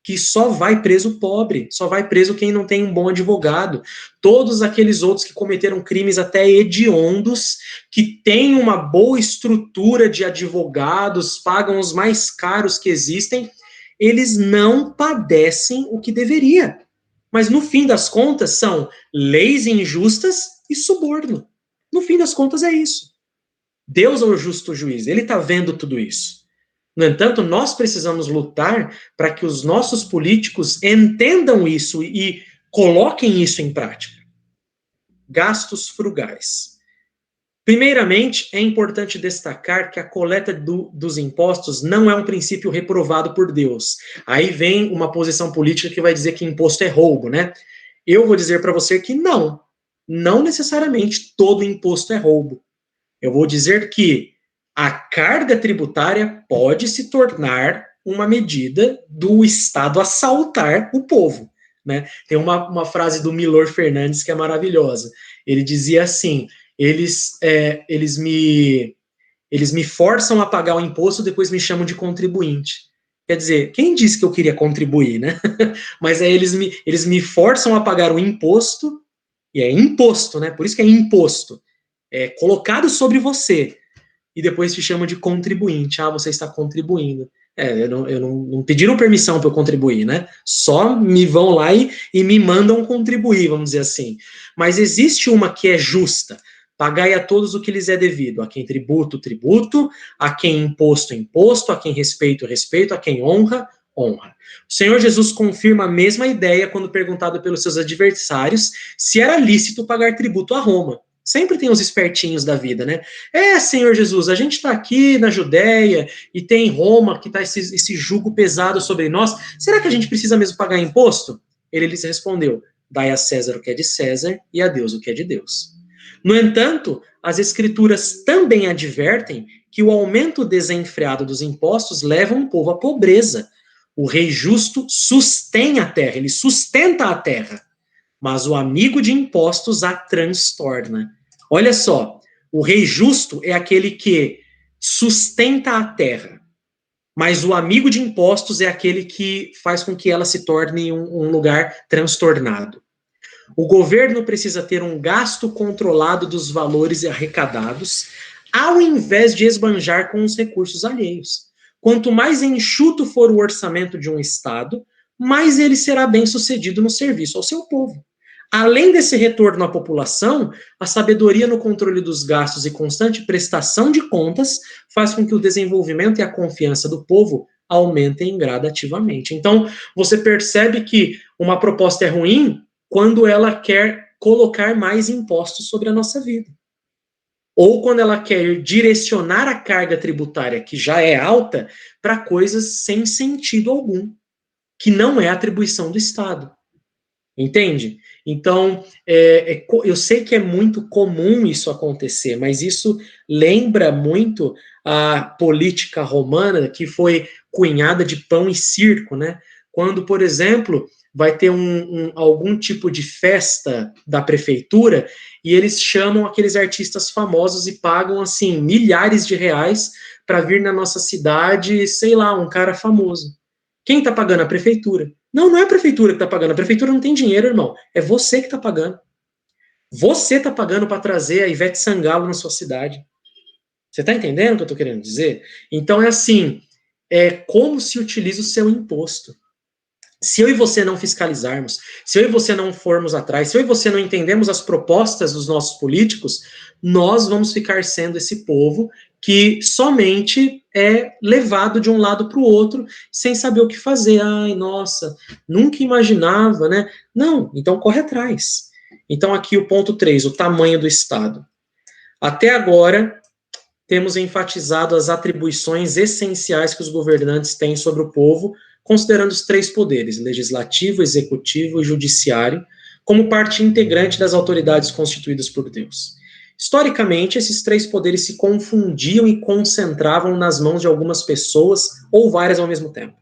[SPEAKER 3] Que só vai preso o pobre, só vai preso quem não tem um bom advogado. Todos aqueles outros que cometeram crimes até hediondos, que têm uma boa estrutura de advogados, pagam os mais caros que existem, eles não padecem o que deveria. Mas no fim das contas são leis injustas e suborno. No fim das contas é isso. Deus é o justo juiz, ele está vendo tudo isso. No entanto, nós precisamos lutar para que os nossos políticos entendam isso e coloquem isso em prática. Gastos frugais. Primeiramente, é importante destacar que a coleta dos impostos não é um princípio reprovado por Deus. Aí vem uma posição política que vai dizer que imposto é roubo, né? Eu vou dizer para você que não. Não necessariamente todo imposto é roubo. Eu vou dizer que a carga tributária pode se tornar uma medida do Estado assaltar o povo, né? Tem uma frase do Milor Fernandes que é maravilhosa. Ele dizia assim, eles me forçam a pagar o imposto, depois me chamam de contribuinte. Quer dizer, quem disse que eu queria contribuir, né? Mas aí eles me forçam a pagar o imposto, e é imposto, né? Por isso que é imposto. É colocado sobre você. E depois te chamam de contribuinte. Ah, você está contribuindo. Não pediram permissão para eu contribuir, né? Só me vão lá e me mandam contribuir, vamos dizer assim. Mas existe uma que é justa. Pagai a todos o que lhes é devido. A quem tributo, tributo. A quem imposto, imposto. A quem respeito, respeito. A quem honra, honra. O Senhor Jesus confirma a mesma ideia quando perguntado pelos seus adversários se era lícito pagar tributo a Roma. Sempre tem os espertinhos da vida, né? Senhor Jesus, a gente está aqui na Judéia e tem Roma que está esse jugo pesado sobre nós. Será que a gente precisa mesmo pagar imposto? Ele lhes respondeu, dai a César o que é de César e a Deus o que é de Deus. No entanto, as escrituras também advertem que o aumento desenfreado dos impostos leva um povo à pobreza. O rei justo sustém a terra, ele sustenta a terra, mas o amigo de impostos a transtorna. Olha só, o rei justo é aquele que sustenta a terra, mas o amigo de impostos é aquele que faz com que ela se torne um lugar transtornado. O governo precisa ter um gasto controlado dos valores arrecadados, ao invés de esbanjar com os recursos alheios. Quanto mais enxuto for o orçamento de um Estado, mais ele será bem sucedido no serviço ao seu povo. Além desse retorno à população, a sabedoria no controle dos gastos e constante prestação de contas faz com que o desenvolvimento e a confiança do povo aumentem gradativamente. Então, você percebe que uma proposta é ruim quando ela quer colocar mais impostos sobre a nossa vida. Ou quando ela quer direcionar a carga tributária, que já é alta, para coisas sem sentido algum, que não é atribuição do Estado. Entende? Então, eu sei que é muito comum isso acontecer, mas isso lembra muito a política romana, que foi cunhada de pão e circo, né? Quando, por exemplo, vai ter algum tipo de festa da prefeitura e eles chamam aqueles artistas famosos e pagam, assim, milhares de reais para vir na nossa cidade, sei lá, um cara famoso. Quem está pagando? A prefeitura. Não é a prefeitura que está pagando. A prefeitura não tem dinheiro, irmão. É você que está pagando. Você está pagando para trazer a Ivete Sangalo na sua cidade. Você está entendendo o que eu estou querendo dizer? Então é assim, é como se utiliza o seu imposto. Se eu e você não fiscalizarmos, se eu e você não formos atrás, se eu e você não entendemos as propostas dos nossos políticos, nós vamos ficar sendo esse povo que somente é levado de um lado para o outro sem saber o que fazer. Ai, nossa, nunca imaginava, né? Não, então corre atrás. Então aqui o ponto 3, o tamanho do Estado. Até agora, temos enfatizado as atribuições essenciais que os governantes têm sobre o povo, considerando os 3 poderes, legislativo, executivo e judiciário, como parte integrante das autoridades constituídas por Deus. Historicamente, esses 3 poderes se confundiam e concentravam nas mãos de algumas pessoas, ou várias ao mesmo tempo.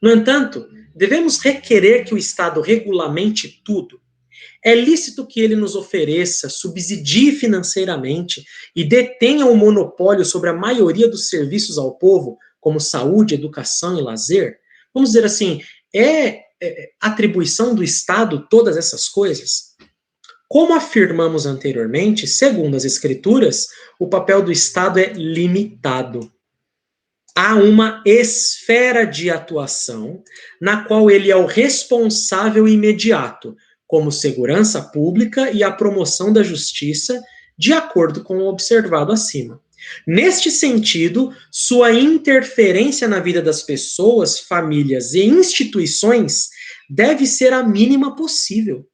[SPEAKER 3] No entanto, devemos requerer que o Estado regulamente tudo. É lícito que ele nos ofereça, subsidie financeiramente e detenha o monopólio sobre a maioria dos serviços ao povo, como saúde, educação e lazer? Vamos dizer assim, é atribuição do Estado todas essas coisas? Como afirmamos anteriormente, segundo as Escrituras, o papel do Estado é limitado. Há uma esfera de atuação na qual ele é o responsável imediato, como segurança pública e a promoção da justiça, de acordo com o observado acima. Neste sentido, sua interferência na vida das pessoas, famílias e instituições deve ser a mínima possível.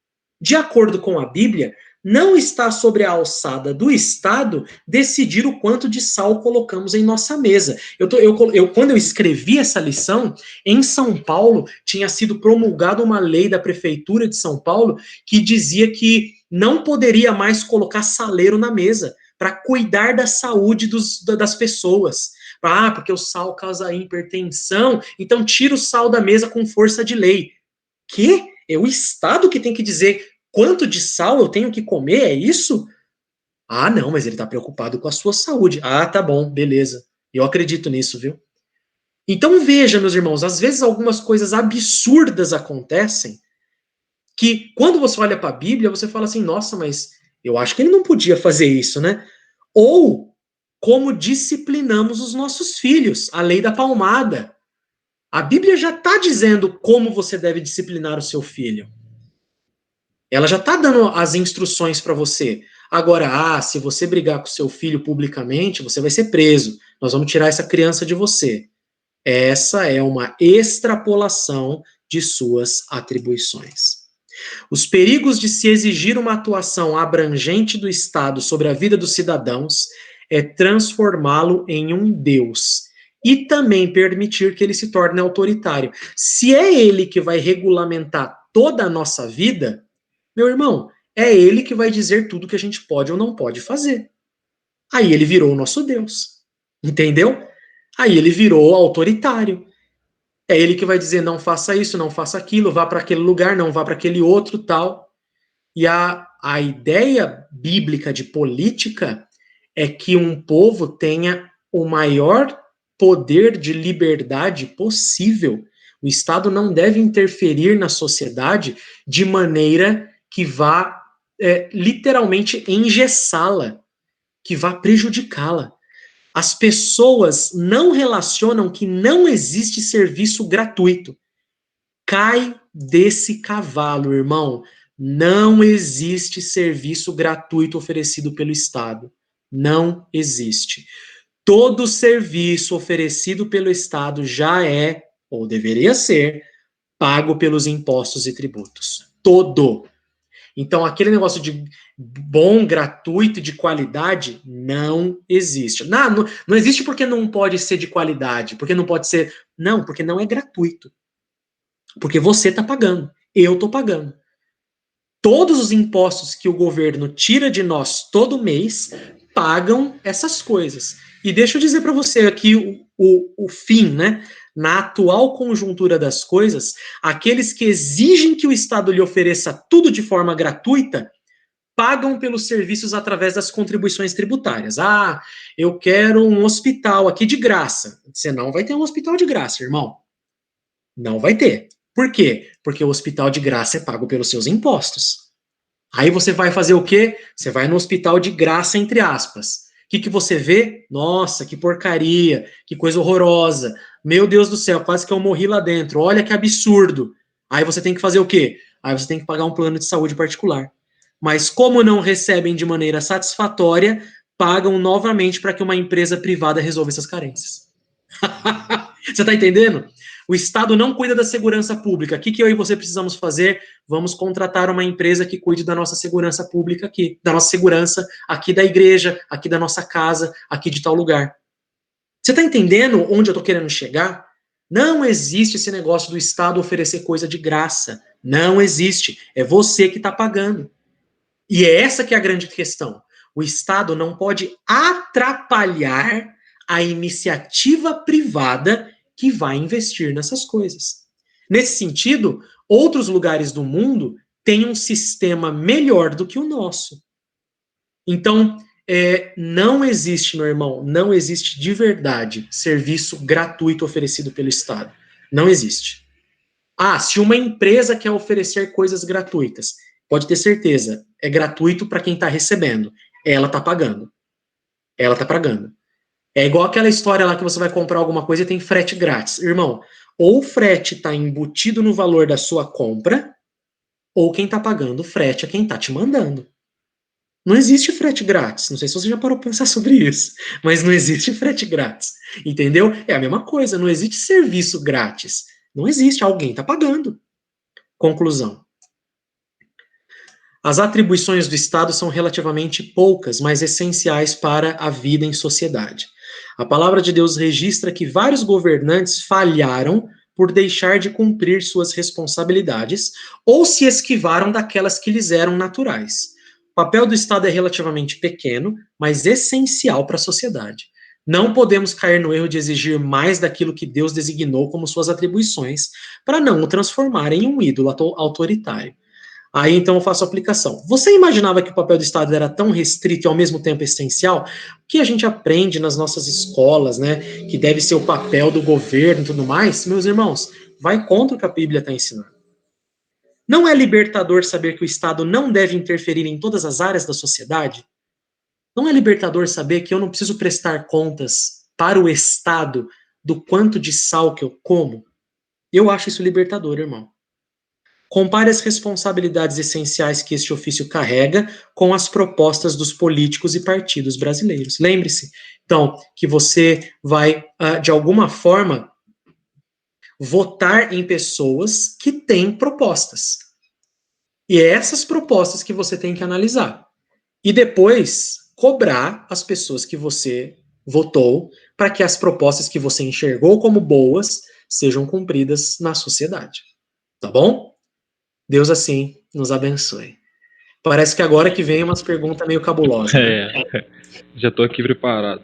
[SPEAKER 3] De acordo com a Bíblia, não está sobre a alçada do Estado decidir o quanto de sal colocamos em nossa mesa. Quando eu escrevi essa lição, em São Paulo, tinha sido promulgada uma lei da Prefeitura de São Paulo que dizia que não poderia mais colocar saleiro na mesa para cuidar da saúde das pessoas. Porque o sal causa hipertensão, então tira o sal da mesa com força de lei. Que? É o Estado que tem que dizer quanto de sal eu tenho que comer, é isso? Não, mas ele está preocupado com a sua saúde. Tá bom, beleza. Eu acredito nisso, viu? Então veja, meus irmãos, às vezes algumas coisas absurdas acontecem que quando você olha para a Bíblia, você fala assim, nossa, mas eu acho que ele não podia fazer isso, né? Ou como disciplinamos os nossos filhos, a lei da palmada. A Bíblia já está dizendo como você deve disciplinar o seu filho. Ela já está dando as instruções para você. Agora, se você brigar com seu filho publicamente, você vai ser preso. Nós vamos tirar essa criança de você. Essa é uma extrapolação de suas atribuições. Os perigos de se exigir uma atuação abrangente do Estado sobre a vida dos cidadãos é transformá-lo em um Deus e também permitir que ele se torne autoritário. Se é ele que vai regulamentar toda a nossa vida, meu irmão, é ele que vai dizer tudo que a gente pode ou não pode fazer. Aí ele virou o nosso Deus. Entendeu? Aí ele virou autoritário. É ele que vai dizer, não faça isso, não faça aquilo, vá para aquele lugar, não vá para aquele outro, tal. E a ideia bíblica de política é que um povo tenha o maior poder de liberdade possível. O Estado não deve interferir na sociedade de maneira que vá literalmente engessá-la, que vá prejudicá-la. As pessoas não relacionam que não existe serviço gratuito. Cai desse cavalo, irmão. Não existe serviço gratuito oferecido pelo Estado. Não existe. Todo serviço oferecido pelo Estado já é, ou deveria ser, pago pelos impostos e tributos. Todo. Então, aquele negócio de bom, gratuito e de qualidade não existe. Não existe porque não pode ser de qualidade, porque não pode ser. Não, porque não é gratuito. Porque você está pagando, eu estou pagando. Todos os impostos que o governo tira de nós todo mês pagam essas coisas. E deixa eu dizer para você aqui o fim, né? Na atual conjuntura das coisas, aqueles que exigem que o Estado lhe ofereça tudo de forma gratuita pagam pelos serviços através das contribuições tributárias. Ah, eu quero um hospital aqui de graça. Você não vai ter um hospital de graça, irmão. Não vai ter. Por quê? Porque o hospital de graça é pago pelos seus impostos. Aí você vai fazer o quê? Você vai no hospital de graça, entre aspas. O que você vê? Nossa, que porcaria, que coisa horrorosa. Meu Deus do céu, quase que eu morri lá dentro. Olha que absurdo. Aí você tem que fazer o quê? Aí você tem que pagar um plano de saúde particular. Mas como não recebem de maneira satisfatória, pagam novamente para que uma empresa privada resolva essas carências. Você está entendendo? O Estado não cuida da segurança pública. O que eu e você precisamos fazer? Vamos contratar uma empresa que cuide da nossa segurança pública aqui, da nossa segurança aqui da igreja, aqui da nossa casa, aqui de tal lugar. Você está entendendo onde eu estou querendo chegar? Não existe esse negócio do Estado oferecer coisa de graça. Não existe. É você que está pagando. E é essa que é a grande questão. O Estado não pode atrapalhar a iniciativa privada que vai investir nessas coisas. Nesse sentido, outros lugares do mundo têm um sistema melhor do que o nosso. Então, não existe, meu irmão, não existe de verdade serviço gratuito oferecido pelo Estado. Não existe. Ah, se uma empresa quer oferecer coisas gratuitas, pode ter certeza, é gratuito para quem está recebendo. Ela está pagando. Ela está pagando. É igual aquela história lá que você vai comprar alguma coisa e tem frete grátis. Irmão, ou o frete está embutido no valor da sua compra, ou quem está pagando o frete é quem está te mandando. Não existe frete grátis. Não sei se você já parou para pensar sobre isso, mas não existe frete grátis. Entendeu? É a mesma coisa, não existe serviço grátis. Não existe, alguém está pagando. Conclusão. As atribuições do Estado são relativamente poucas, mas essenciais para a vida em sociedade. A palavra de Deus registra que vários governantes falharam por deixar de cumprir suas responsabilidades ou se esquivaram daquelas que lhes eram naturais. O papel do Estado é relativamente pequeno, mas essencial para a sociedade. Não podemos cair no erro de exigir mais daquilo que Deus designou como suas atribuições, para não o transformar em um ídolo autoritário. Aí, então, eu faço a aplicação. Você imaginava que o papel do Estado era tão restrito e, ao mesmo tempo, essencial? O que a gente aprende nas nossas escolas, né, que deve ser o papel do governo e tudo mais, meus irmãos, vai contra o que a Bíblia está ensinando. Não é libertador saber que o Estado não deve interferir em todas as áreas da sociedade? Não é libertador saber que eu não preciso prestar contas para o Estado do quanto de sal que eu como? Eu acho isso libertador, irmão. Compare as responsabilidades essenciais que este ofício carrega com as propostas dos políticos e partidos brasileiros. Lembre-se, então, que você vai, de alguma forma, votar em pessoas que têm propostas. E é essas propostas que você tem que analisar. E depois, cobrar as pessoas que você votou para que as propostas que você enxergou como boas sejam cumpridas na sociedade. Tá bom? Deus assim nos abençoe. Parece que agora que vem umas perguntas meio cabulosas. Né?
[SPEAKER 7] Já estou aqui preparado.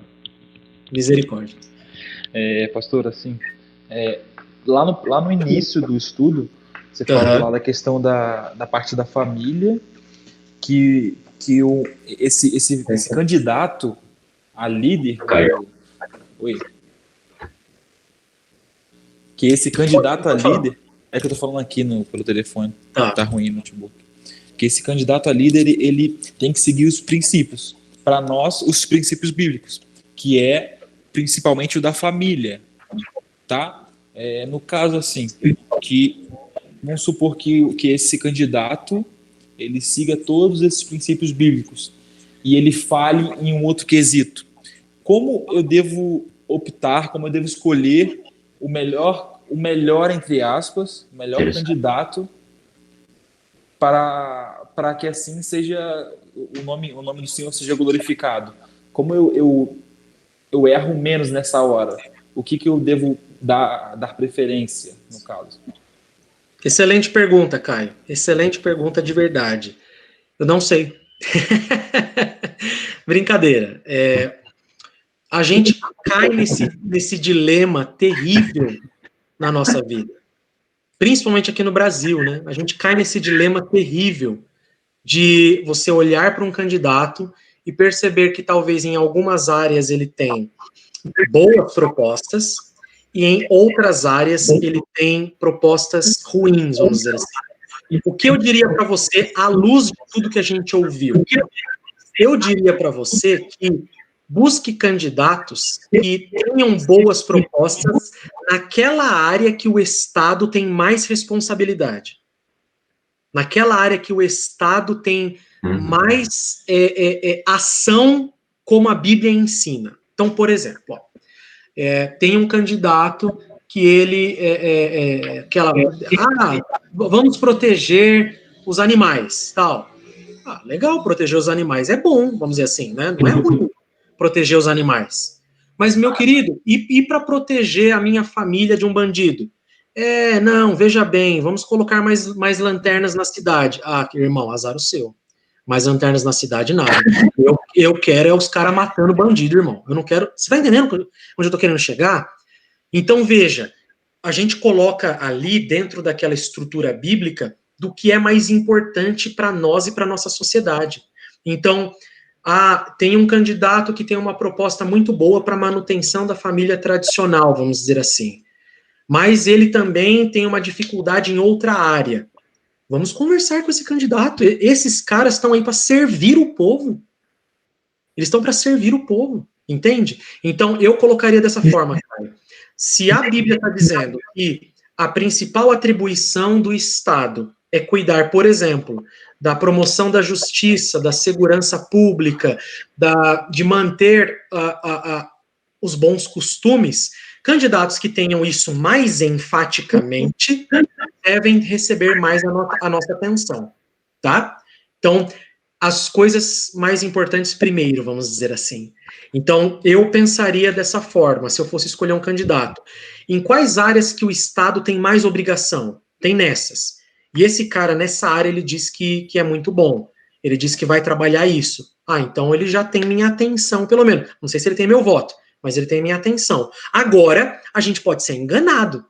[SPEAKER 3] Misericórdia.
[SPEAKER 7] Pastor, assim, lá no início do estudo, você falou lá da questão da parte da família, que esse candidato a líder... Que esse candidato a líder... É que eu tô falando aqui pelo telefone, tá ruim no notebook. que esse candidato a líder, ele tem que seguir os princípios. Para nós, os princípios bíblicos, que é principalmente o da família, tá? No caso, assim, que vamos supor que esse candidato, ele siga todos esses princípios bíblicos e ele falhe em um outro quesito. Como eu devo optar, como eu devo escolher o melhor entre aspas, o melhor candidato para que assim seja o nome do Senhor seja glorificado? Como eu erro menos nessa hora? O que eu devo dar preferência, no caso?
[SPEAKER 3] Excelente pergunta, Caio. Excelente pergunta de verdade. Eu não sei. Brincadeira. A gente cai nesse dilema terrível na nossa vida. Principalmente aqui no Brasil, né? A gente cai nesse dilema terrível de você olhar para um candidato e perceber que talvez em algumas áreas ele tem boas propostas e em outras áreas ele tem propostas ruins, vamos dizer assim. O que eu diria para você, à luz de tudo que a gente ouviu? Eu diria para você que busque candidatos que tenham boas propostas naquela área que o Estado tem mais responsabilidade. Naquela área que o Estado tem mais ação como a Bíblia ensina. Então, por exemplo, tem um candidato que ele vamos proteger os animais, tal. Legal, proteger os animais é bom, vamos dizer assim, né? Não é ruim proteger os animais. Mas, meu querido, e para proteger a minha família de um bandido? Não, veja bem, vamos colocar mais lanternas na cidade. Irmão, azar o seu. Mais lanternas na cidade, nada. Eu quero os caras matando bandido, irmão. Eu não quero... Você tá entendendo onde eu tô querendo chegar? Então, veja, a gente coloca ali, dentro daquela estrutura bíblica, do que é mais importante para nós e para nossa sociedade. Então, tem um candidato que tem uma proposta muito boa para manutenção da família tradicional, vamos dizer assim. Mas ele também tem uma dificuldade em outra área. Vamos conversar com esse candidato. Esses caras estão aí para servir o povo. Eles estão para servir o povo, entende? Então, eu colocaria dessa forma, Caio. Se a Bíblia está dizendo que a principal atribuição do Estado é cuidar, por exemplo, da promoção da justiça, da segurança pública, de manter os bons costumes, candidatos que tenham isso mais enfaticamente devem receber mais a nossa atenção, tá? Então, as coisas mais importantes primeiro, vamos dizer assim. Então, eu pensaria dessa forma, se eu fosse escolher um candidato. Em quais áreas que o Estado tem mais obrigação? Tem nessas. E esse cara, nessa área, ele diz que é muito bom. Ele diz que vai trabalhar isso. Então ele já tem minha atenção, pelo menos. Não sei se ele tem meu voto, mas ele tem minha atenção. Agora, a gente pode ser enganado,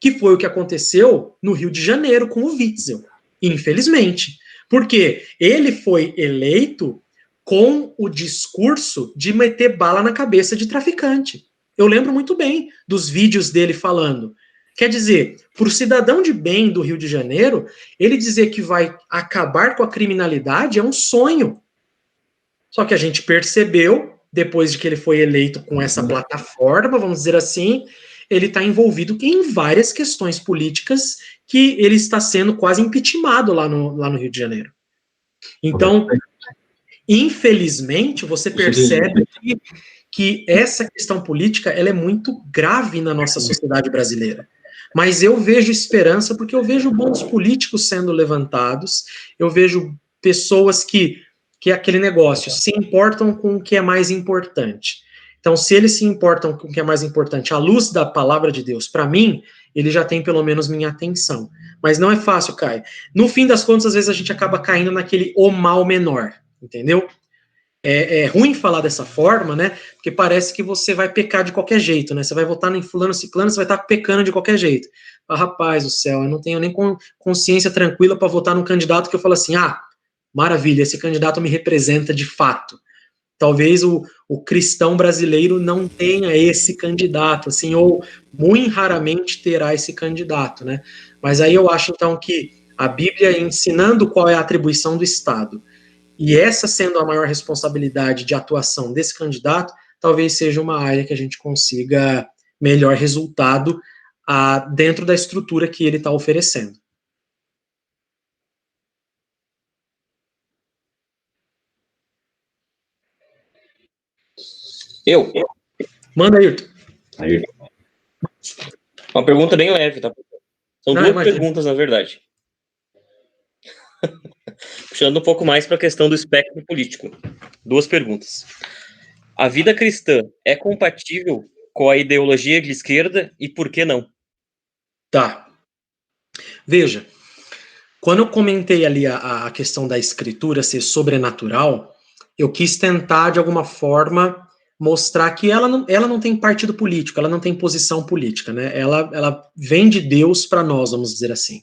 [SPEAKER 3] que foi o que aconteceu no Rio de Janeiro com o Witzel, infelizmente. Porque ele foi eleito com o discurso de meter bala na cabeça de traficante. Eu lembro muito bem dos vídeos dele falando. Quer dizer, para o cidadão de bem do Rio de Janeiro, ele dizer que vai acabar com a criminalidade é um sonho. Só que a gente percebeu, depois de que ele foi eleito com essa plataforma, vamos dizer assim, ele está envolvido em várias questões políticas que ele está sendo quase impeachmentado lá no Rio de Janeiro. Então, infelizmente, você percebe que essa questão política ela é muito grave na nossa sociedade brasileira. Mas eu vejo esperança porque eu vejo bons políticos sendo levantados, eu vejo pessoas que é aquele negócio, se importam com o que é mais importante. Então, se eles se importam com o que é mais importante, à luz da palavra de Deus, para mim, ele já tem pelo menos minha atenção. Mas não é fácil, Caio. No fim das contas, às vezes a gente acaba caindo naquele o mal menor, entendeu? É ruim falar dessa forma, né? Porque parece que você vai pecar de qualquer jeito, né? Você vai votar em fulano, ciclano, você vai estar pecando de qualquer jeito. Rapaz do céu, eu não tenho nem consciência tranquila para votar num candidato que eu falo assim, maravilha, esse candidato me representa de fato. Talvez o cristão brasileiro não tenha esse candidato, assim, ou muito raramente terá esse candidato, né? Mas aí eu acho, então, que a Bíblia ensinando qual é a atribuição do Estado, e essa sendo a maior responsabilidade de atuação desse candidato, talvez seja uma área que a gente consiga melhor resultado dentro da estrutura que ele está oferecendo.
[SPEAKER 8] Eu?
[SPEAKER 3] Manda, Ayrton.
[SPEAKER 8] Uma pergunta bem leve, tá? São
[SPEAKER 3] Não,
[SPEAKER 8] duas
[SPEAKER 3] imagina.
[SPEAKER 8] perguntas, na verdade. Puxando um pouco mais para a questão do espectro político. Duas perguntas. A vida cristã é compatível com a ideologia de esquerda e por que não?
[SPEAKER 3] Tá. Veja, quando eu comentei ali a questão da escritura ser sobrenatural, eu quis tentar, de alguma forma, mostrar que ela não tem partido político, ela não tem posição política, né? Ela vem de Deus para nós, vamos dizer assim.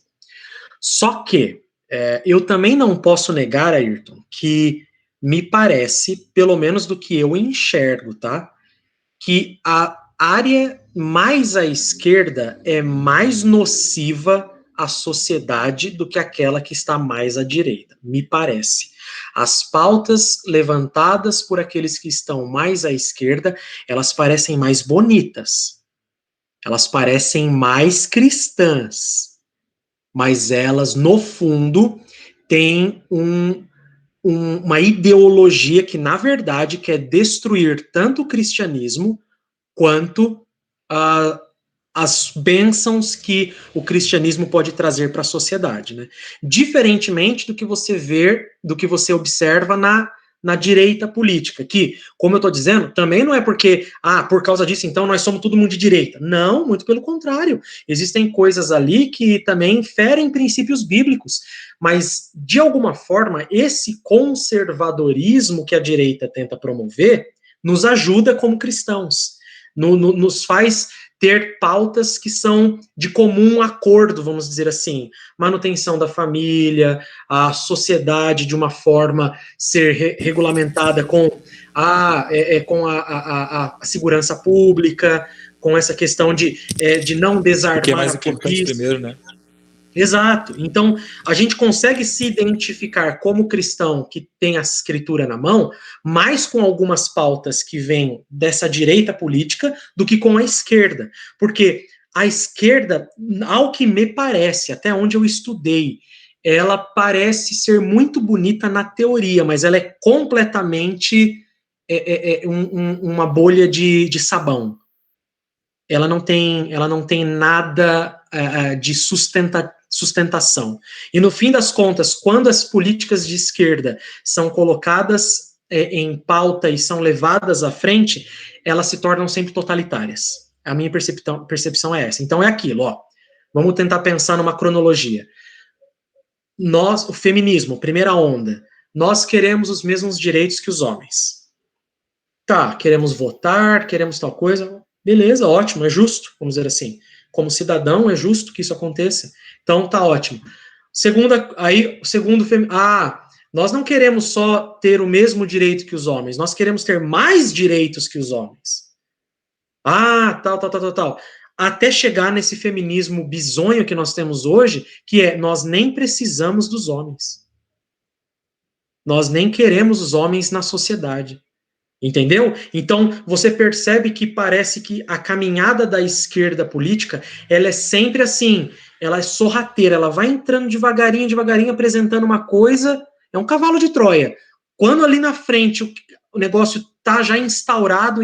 [SPEAKER 3] Só que eu também não posso negar, Ayrton, que me parece, pelo menos do que eu enxergo, tá? Que a área mais à esquerda é mais nociva à sociedade do que aquela que está mais à direita, me parece. As pautas levantadas por aqueles que estão mais à esquerda, elas parecem mais bonitas, elas parecem mais cristãs, mas elas, no fundo, têm uma ideologia que, na verdade, quer destruir tanto o cristianismo quanto as bênçãos que o cristianismo pode trazer para a sociedade, né? Diferentemente do que você vê, do que você observa na direita política, que, como eu estou dizendo, também não é porque, por causa disso, então, nós somos todo mundo de direita. Não, muito pelo contrário. Existem coisas ali que também ferem princípios bíblicos, mas, de alguma forma, esse conservadorismo que a direita tenta promover nos ajuda como cristãos, nos faz ter pautas que são de comum acordo, vamos dizer assim, manutenção da família, a sociedade de uma forma ser regulamentada com a segurança pública, com essa questão de não desarmar.
[SPEAKER 7] O que é mais importante primeiro, né?
[SPEAKER 3] Exato. Então, a gente consegue se identificar como cristão que tem a escritura na mão, mais com algumas pautas que vêm dessa direita política do que com a esquerda. Porque a esquerda, ao que me parece, até onde eu estudei, ela parece ser muito bonita na teoria, mas ela é completamente uma bolha de sabão. Ela não tem nada de sustentação. E no fim das contas, quando as políticas de esquerda são colocadas em pauta e são levadas à frente, elas se tornam sempre totalitárias. A minha percepção é essa. Então é aquilo, ó. Vamos tentar pensar numa cronologia. O feminismo, primeira onda, nós queremos os mesmos direitos que os homens. Tá, queremos votar, queremos tal coisa, beleza, ótimo, é justo, vamos dizer assim. Como cidadão, é justo que isso aconteça. Então, tá ótimo. Nós não queremos só ter o mesmo direito que os homens, nós queremos ter mais direitos que os homens. Tal. Até chegar nesse feminismo bizonho que nós temos hoje, que é, nós nem precisamos dos homens. Nós nem queremos os homens na sociedade. Entendeu? Então, você percebe que parece que a caminhada da esquerda política, ela é sempre assim, ela é sorrateira, ela vai entrando devagarinho, apresentando uma coisa, é um cavalo de Troia. Quando ali na frente o negócio está já instalado,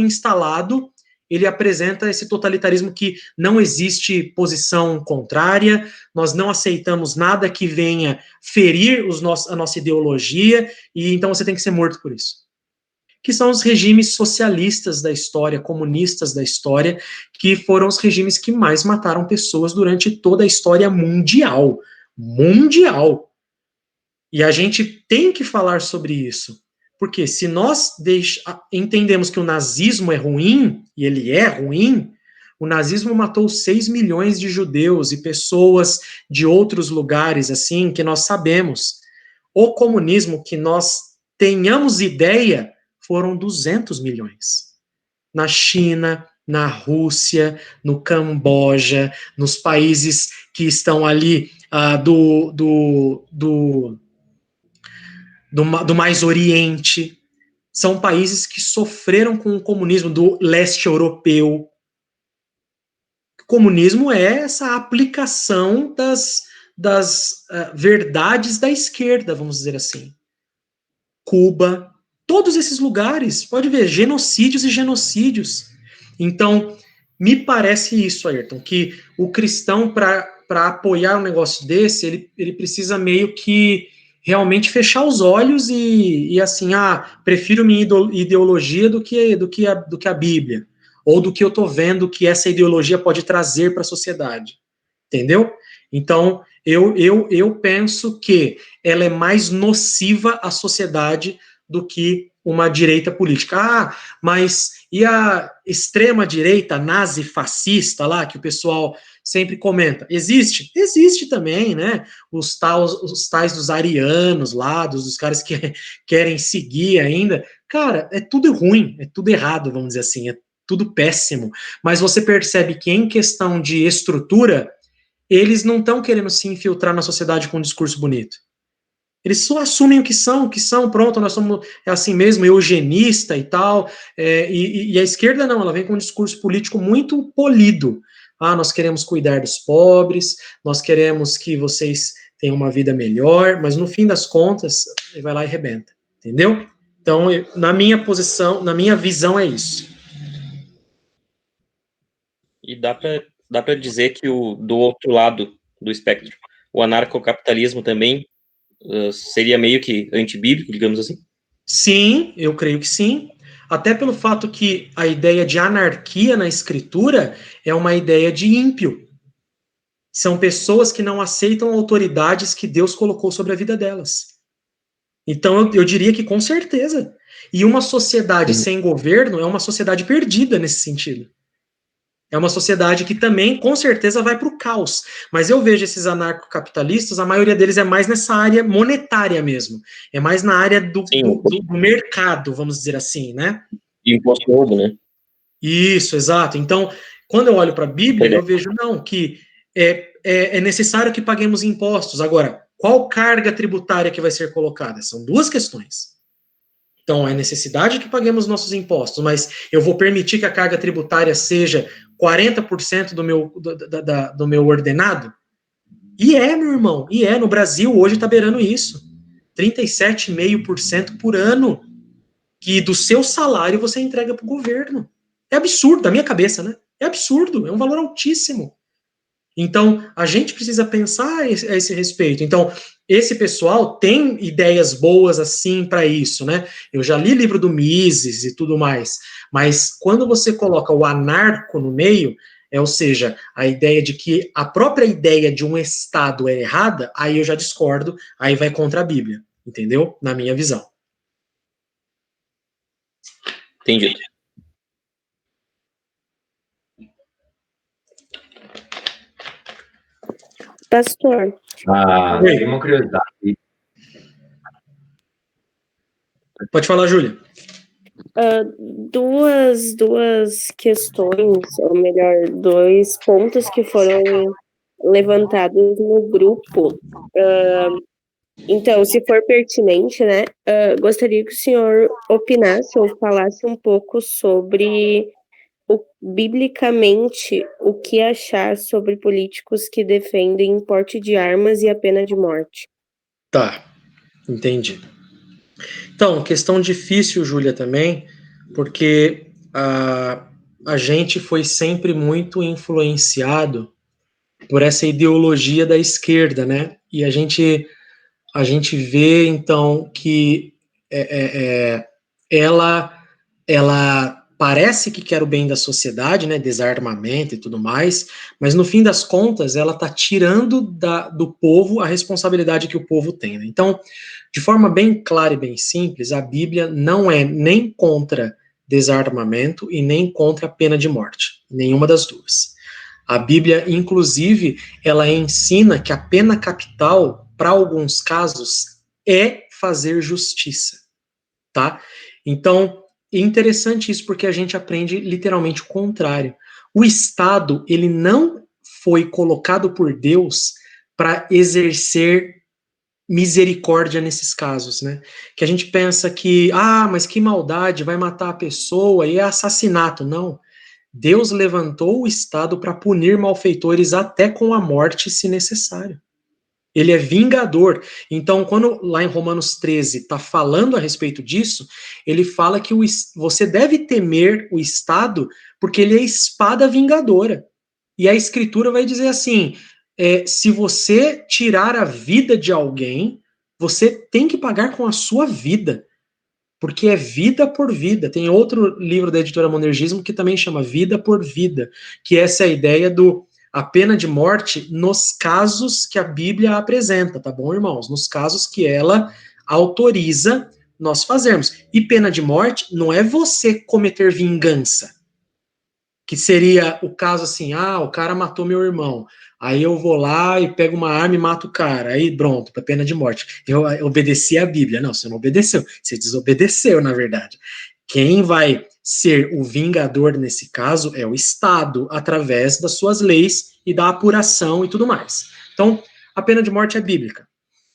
[SPEAKER 3] ele apresenta esse totalitarismo que não existe posição contrária, nós não aceitamos nada que venha ferir a nossa ideologia, e então você tem que ser morto por isso. Que são os regimes socialistas da história, comunistas da história, que foram os regimes que mais mataram pessoas durante toda a história mundial. Mundial. E a gente tem que falar sobre isso. Porque se nós entendemos que o nazismo é ruim, e ele é ruim, o nazismo matou 6 milhões de judeus e pessoas de outros lugares, assim, que nós sabemos. O comunismo, que nós tenhamos ideia, foram 200 milhões. Na China, na Rússia, no Camboja, nos países que estão ali do Mais Oriente. São países que sofreram com o comunismo do leste europeu. O comunismo é essa aplicação das verdades da esquerda, vamos dizer assim. Cuba, todos esses lugares, pode ver, genocídios e genocídios. Então, me parece isso, Ayrton, que o cristão, para apoiar um negócio desse, ele precisa meio que realmente fechar os olhos e assim, prefiro minha ideologia do que a Bíblia, ou do que eu estou vendo que essa ideologia pode trazer para a sociedade. Entendeu? Então, eu penso que ela é mais nociva à sociedade do que uma direita política. Mas e a extrema-direita nazi-fascista lá, que o pessoal sempre comenta? Existe? Existe também, né? Os tais dos arianos lá, dos caras que querem seguir ainda. Cara, é tudo ruim, é tudo errado, vamos dizer assim, é tudo péssimo. Mas você percebe que em questão de estrutura, eles não estão querendo se infiltrar na sociedade com um discurso bonito. Eles só assumem o que são, pronto, nós somos assim mesmo, eugenista e tal, e a esquerda não, ela vem com um discurso político muito polido. Nós queremos cuidar dos pobres, nós queremos que vocês tenham uma vida melhor, mas no fim das contas, ele vai lá e arrebenta, entendeu? Então, na minha posição, na minha visão, é isso.
[SPEAKER 8] E dá para dizer que do outro lado do espectro, o anarcocapitalismo também seria meio que antibíblico, digamos assim?
[SPEAKER 3] Sim, eu creio que sim. Até pelo fato que a ideia de anarquia na escritura é uma ideia de ímpio. São pessoas que não aceitam autoridades que Deus colocou sobre a vida delas. Então, eu diria que com certeza. E uma sociedade sem governo é uma sociedade perdida nesse sentido. É uma sociedade que também, com certeza, vai para o caos. Mas eu vejo esses anarcocapitalistas, a maioria deles é mais nessa área monetária mesmo. É mais na área do mercado, vamos dizer assim, né?
[SPEAKER 8] E imposto novo, né?
[SPEAKER 3] Isso, exato. Então, quando eu olho para a Bíblia, eu vejo, não, que é necessário que paguemos impostos. Agora, qual carga tributária que vai ser colocada? São duas questões. Então, é necessidade que paguemos nossos impostos, mas eu vou permitir que a carga tributária seja 40% do meu ordenado? E meu irmão, no Brasil hoje está beirando isso. 37,5% por ano que do seu salário você entrega para o governo. É absurdo, da minha cabeça, né? É absurdo, é um valor altíssimo. Então, a gente precisa pensar a esse respeito. Então, esse pessoal tem ideias boas assim para isso, né? Eu já li livro do Mises e tudo mais, mas quando você coloca o anarco no meio, ou seja, a ideia de que a própria ideia de um Estado é errada, aí eu já discordo, aí vai contra a Bíblia, entendeu? Na minha visão.
[SPEAKER 8] Entendi.
[SPEAKER 5] Pastor.
[SPEAKER 1] Tem uma curiosidade.
[SPEAKER 3] Pode falar, Júlia.
[SPEAKER 5] Duas questões, ou melhor, dois pontos que foram levantados no grupo. Então, se for pertinente, né, gostaria que o senhor opinasse ou falasse um pouco sobre biblicamente o que achar sobre políticos que defendem porte de armas e a pena de morte.
[SPEAKER 3] Tá, entendi. Então, questão difícil, Júlia, também, porque a gente foi sempre muito influenciado por essa ideologia da esquerda, né? E a gente vê, então, que ela parece que quer o bem da sociedade, né? Desarmamento e tudo mais, mas no fim das contas, ela está tirando do povo a responsabilidade que o povo tem, né? Então, de forma bem clara e bem simples, a Bíblia não é nem contra desarmamento e nem contra a pena de morte, nenhuma das duas. A Bíblia, inclusive, ela ensina que a pena capital, para alguns casos, é fazer justiça, tá? Então, é interessante isso porque a gente aprende literalmente o contrário. O Estado, ele não foi colocado por Deus para exercer misericórdia nesses casos, né? Que a gente pensa que, mas que maldade, vai matar a pessoa e é assassinato. Não. Deus levantou o Estado para punir malfeitores até com a morte, se necessário. Ele é vingador. Então, quando lá em Romanos 13 está falando a respeito disso, ele fala que você deve temer o Estado porque ele é espada vingadora. E a Escritura vai dizer assim, se você tirar a vida de alguém, você tem que pagar com a sua vida, porque é vida por vida. Tem outro livro da editora Monergismo que também chama Vida por Vida, que essa é a ideia a pena de morte nos casos que a Bíblia apresenta, tá bom, irmãos? Nos casos que ela autoriza nós fazermos. E pena de morte não é você cometer vingança, que seria o caso assim, o cara matou meu irmão, aí eu vou lá e pego uma arma e mato o cara, aí pronto, para pena de morte. Eu obedeci a Bíblia. Não, você não obedeceu, você desobedeceu, na verdade. Quem vai ser o vingador nesse caso é o Estado, através das suas leis e da apuração e tudo mais. Então, a pena de morte é bíblica.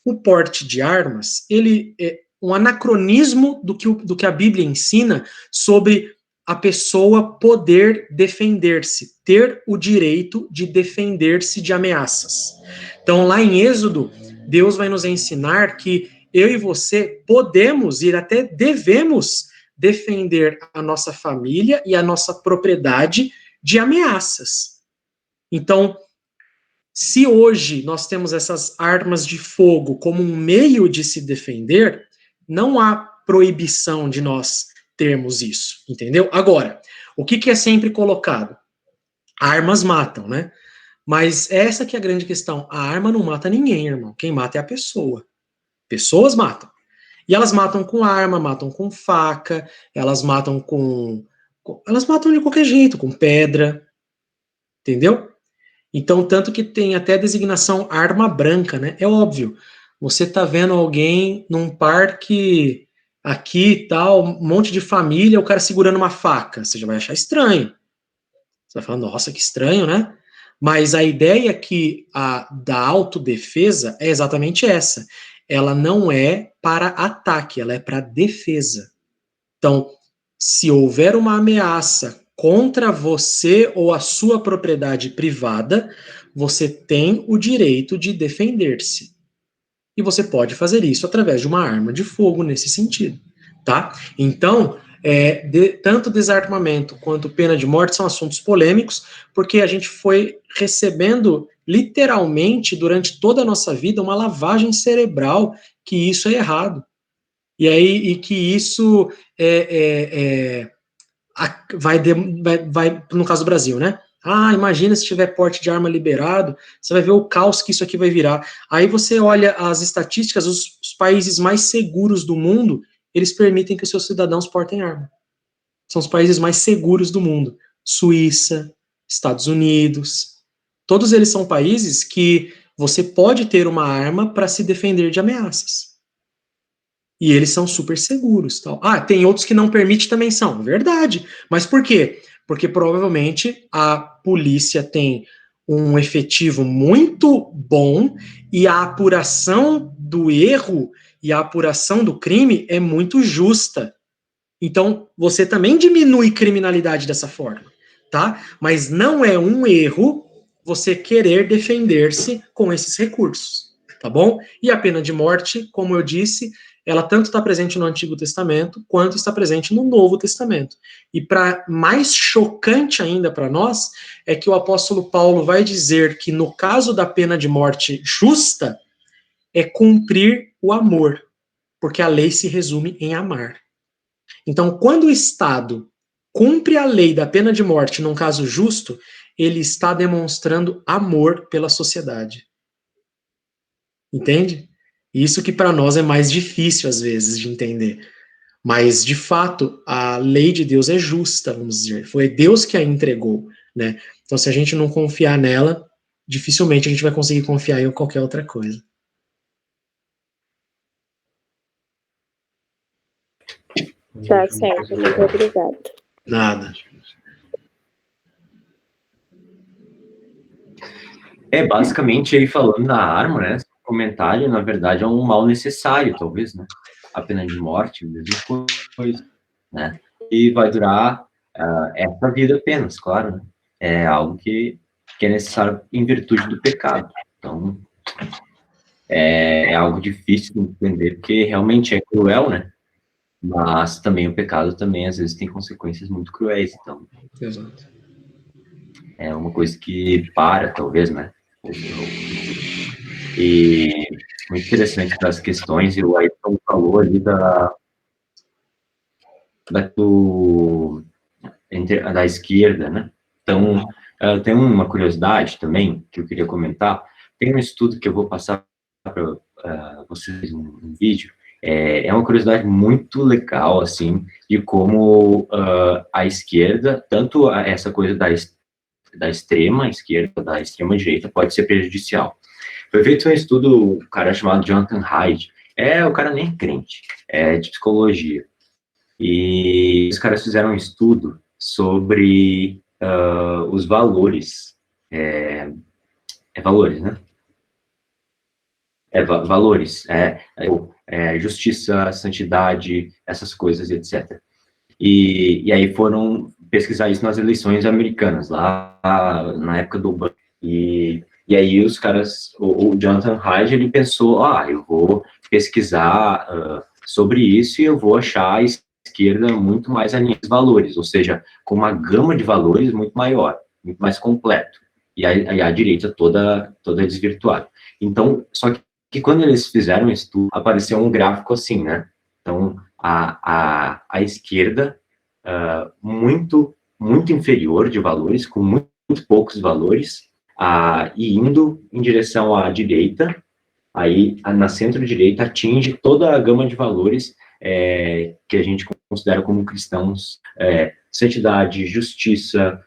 [SPEAKER 3] O porte de armas, ele é um anacronismo do que a Bíblia ensina sobre a pessoa poder defender-se, ter o direito de defender-se de ameaças. Então, lá em Êxodo, Deus vai nos ensinar que eu e você podemos e até devemos defender a nossa família e a nossa propriedade de ameaças. Então, se hoje nós temos essas armas de fogo como um meio de se defender, não há proibição de nós termos isso, entendeu? Agora, o que é sempre colocado? Armas matam, né? Mas essa que é a grande questão. A arma não mata ninguém, irmão. Quem mata é a pessoa. Pessoas matam. E elas matam com arma, matam com faca, elas matam elas matam de qualquer jeito, com pedra, entendeu? Então, tanto que tem até a designação arma branca, né? É óbvio. Você tá vendo alguém num parque aqui e tal, um monte de família, o cara segurando uma faca. Você já vai achar estranho. Você vai falar, nossa, que estranho, né? Mas a ideia aqui da autodefesa é exatamente essa. Ela não é para ataque, ela é para defesa. Então, se houver uma ameaça contra você ou a sua propriedade privada, você tem o direito de defender-se. E você pode fazer isso através de uma arma de fogo nesse sentido, tá? Então, tanto desarmamento quanto pena de morte são assuntos polêmicos, porque a gente foi recebendo literalmente durante toda a nossa vida uma lavagem cerebral que isso é errado. E que isso vai, no caso do Brasil, né? Imagina se tiver porte de arma liberado, você vai ver o caos que isso aqui vai virar. Aí você olha as estatísticas, os países mais seguros do mundo, eles permitem que os seus cidadãos portem arma. São os países mais seguros do mundo. Suíça, Estados Unidos, todos eles são países que você pode ter uma arma para se defender de ameaças. E eles são super seguros. Tal. Tem outros que não permite também são. Verdade. Mas por quê? Porque provavelmente a polícia tem um efetivo muito bom e a apuração do erro e a apuração do crime é muito justa. Então, você também diminui criminalidade dessa forma, tá? Mas não é um erro você querer defender-se com esses recursos, tá bom? E a pena de morte, como eu disse, ela tanto está presente no Antigo Testamento, quanto está presente no Novo Testamento. E para mais chocante ainda para nós, é que o apóstolo Paulo vai dizer que no caso da pena de morte justa, é cumprir o amor, porque a lei se resume em amar. Então, quando o Estado cumpre a lei da pena de morte num caso justo, ele está demonstrando amor pela sociedade. Entende? Isso que para nós é mais difícil, às vezes, de entender. Mas, de fato, a lei de Deus é justa, vamos dizer. Foi Deus que a entregou, né? Então, se a gente não confiar nela, dificilmente a gente vai conseguir confiar em qualquer outra coisa.
[SPEAKER 5] Tá certo, muito obrigado.
[SPEAKER 3] Nada.
[SPEAKER 1] Basicamente, aí falando da arma, né? O comentário, na verdade, é um mal necessário, talvez, né? A pena de morte, mesma coisa, né? E vai durar essa vida apenas, claro, né? É algo que é necessário em virtude do pecado. Então, é algo difícil de entender, porque realmente é cruel, né? Mas também o pecado também, às vezes, tem consequências muito cruéis. Então,
[SPEAKER 3] Exato.
[SPEAKER 1] é uma coisa que para, talvez, né? E muito interessante das questões, e o Ayrton falou ali da esquerda, né? Então, tem uma curiosidade também que eu queria comentar. Tem um estudo que eu vou passar para vocês um vídeo. É uma curiosidade muito legal, assim, de como a esquerda, tanto essa coisa da extrema esquerda, da extrema direita, pode ser prejudicial. Foi feito um estudo, um cara chamado Jonathan Haidt. O cara nem é crente, é de psicologia. E os caras fizeram um estudo sobre os valores. Valores, né? Valores. Justiça, santidade, essas coisas, etc. E aí foram pesquisar isso nas eleições americanas, lá na época do Obama. E aí os caras, o Jonathan Haidt, ele pensou, eu vou pesquisar sobre isso e eu vou achar a esquerda muito mais alinhada aos valores, ou seja, com uma gama de valores muito maior, muito mais completo. E aí a direita toda desvirtuada. Então, só que quando eles fizeram o estudo, apareceu um gráfico assim, né? Então, a esquerda muito inferior de valores, com muito poucos valores, e indo em direção à direita, aí na centro-direita atinge toda a gama de valores que a gente considera como cristãos, santidade, justiça,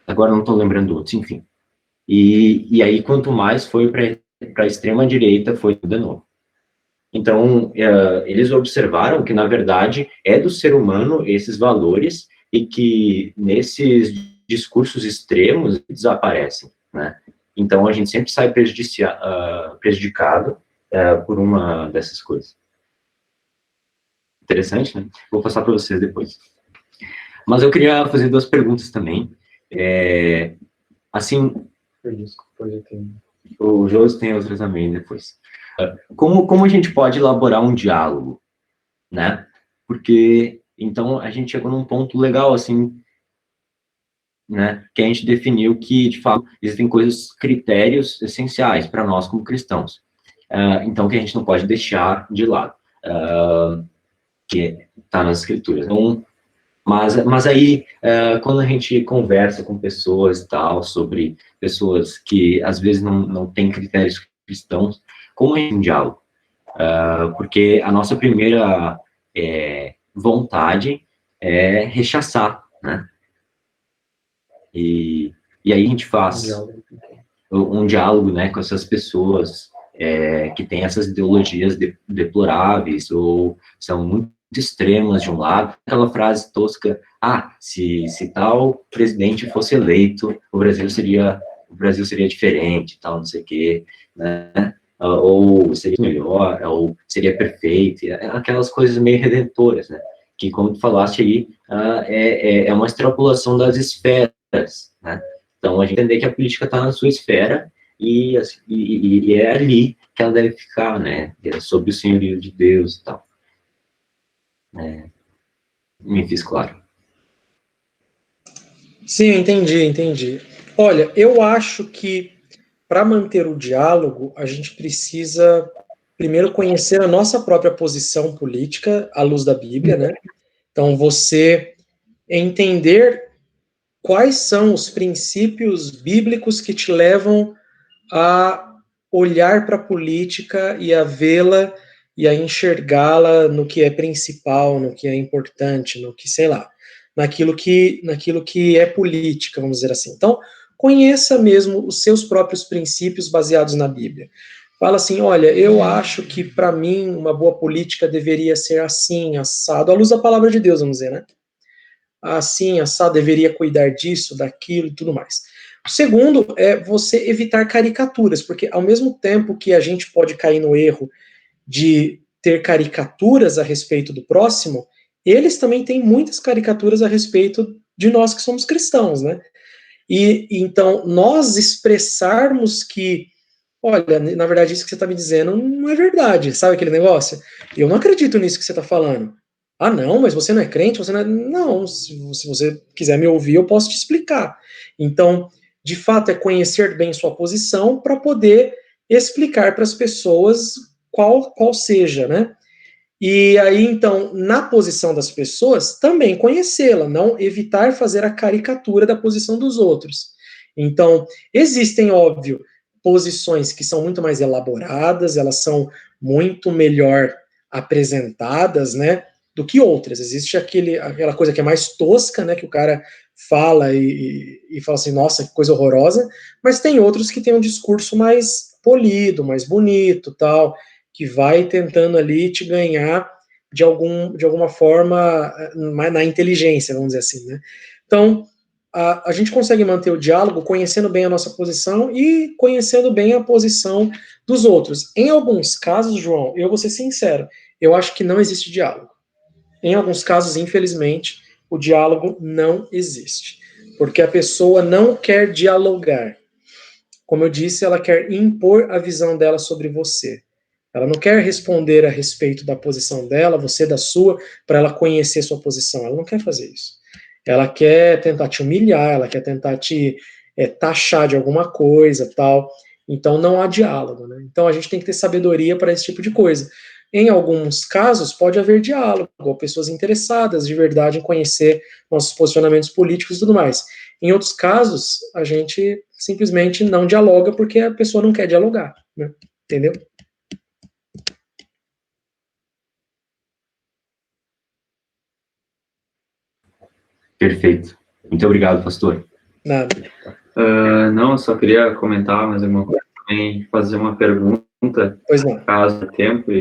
[SPEAKER 1] agora não estou lembrando outros, enfim. E aí, quanto mais foi para a extrema-direita, foi de novo. Então, eles observaram que, na verdade, é do ser humano esses valores e que nesses discursos extremos desaparecem, né? Então, a gente sempre sai prejudicado por uma dessas coisas. Interessante, né? Vou passar para vocês depois. Mas eu queria fazer 2 perguntas também. Assim, o Josi tem outras também depois. Como a gente pode elaborar um diálogo, né? Porque, então, a gente chegou num ponto legal, assim, né? Que a gente definiu que, de fato, existem critérios essenciais para nós como cristãos. Então, que a gente não pode deixar de lado, que está nas escrituras. Então, mas aí, quando a gente conversa com pessoas e tal, sobre pessoas que, às vezes, não têm critérios cristãos, como é um diálogo? Porque a nossa primeira vontade é rechaçar, né? E aí a gente faz um diálogo, né, com essas pessoas que têm essas ideologias deploráveis ou são muito extremas de um lado. Aquela frase tosca, se tal presidente fosse eleito, o Brasil seria diferente, tal, não sei o quê, né? Ou seria melhor, ou seria perfeito, aquelas coisas meio redentoras, né? Que, como tu falaste aí, é uma extrapolação das esferas, né? Então, a gente entender que a política está na sua esfera e é ali que ela deve ficar, né? Sob o senhorio de Deus e tal. Me fiz claro.
[SPEAKER 3] Sim, entendi. Olha, eu acho que para manter o diálogo, a gente precisa primeiro conhecer a nossa própria posição política à luz da Bíblia, né? Então, você entender quais são os princípios bíblicos que te levam a olhar para a política e a vê-la e a enxergá-la no que é principal, no que é importante, no que, sei lá, naquilo que é política, vamos dizer assim. Então, conheça mesmo os seus próprios princípios baseados na Bíblia. Fala assim, olha, eu acho que para mim uma boa política deveria ser assim, assado, à luz da palavra de Deus, vamos dizer, né? Assim, assado, deveria cuidar disso, daquilo e tudo mais. O segundo é você evitar caricaturas, porque ao mesmo tempo que a gente pode cair no erro de ter caricaturas a respeito do próximo, eles também têm muitas caricaturas a respeito de nós que somos cristãos, né? E então, nós expressarmos que, olha, na verdade, isso que você está me dizendo não é verdade, sabe aquele negócio? Eu não acredito nisso que você está falando. Ah, não, mas você não é crente? Você não é... Não, se você quiser me ouvir, eu posso te explicar. Então, de fato, é conhecer bem sua posição para poder explicar para as pessoas qual seja, né? E aí, então, na posição das pessoas, também conhecê-la, não evitar fazer a caricatura da posição dos outros. Então, existem, óbvio, posições que são muito mais elaboradas, elas são muito melhor apresentadas, né, do que outras. Existe aquela coisa que é mais tosca, né, que o cara fala e fala assim, nossa, que coisa horrorosa, mas tem outros que têm um discurso mais polido, mais bonito, tal, que vai tentando ali te ganhar de alguma forma na inteligência, vamos dizer assim, né? Então, a gente consegue manter o diálogo conhecendo bem a nossa posição e conhecendo bem a posição dos outros. Em alguns casos, João, eu vou ser sincero, eu acho que não existe diálogo. Em alguns casos, infelizmente, o diálogo não existe, porque a pessoa não quer dialogar. Como eu disse, ela quer impor a visão dela sobre você. Ela não quer responder a respeito da posição dela, você da sua, para ela conhecer sua posição. Ela não quer fazer isso. Ela quer tentar te humilhar, ela quer tentar te taxar de alguma coisa, tal. Então não há diálogo, né? Então a gente tem que ter sabedoria para esse tipo de coisa. Em alguns casos pode haver diálogo, ou pessoas interessadas de verdade em conhecer nossos posicionamentos políticos e tudo mais. Em outros casos, a gente simplesmente não dialoga porque a pessoa não quer dialogar, né? Entendeu?
[SPEAKER 4] Perfeito. Muito obrigado, pastor.
[SPEAKER 3] Nada.
[SPEAKER 4] Não, eu só queria comentar mais alguma coisa também, fazer uma pergunta,
[SPEAKER 3] Pois não.
[SPEAKER 4] caso tenha tempo,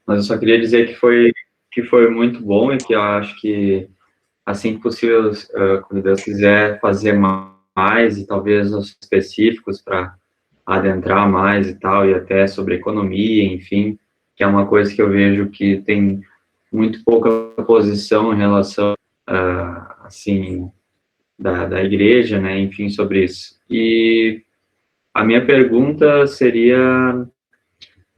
[SPEAKER 4] mas eu só queria dizer que foi muito bom e que eu acho que, assim que possível, quando Deus quiser fazer mais e talvez os específicos para adentrar mais e tal, e até sobre economia, enfim, que é uma coisa que eu vejo que tem muito pouca posição em relação, assim, da igreja, né, enfim, sobre isso. E a minha pergunta seria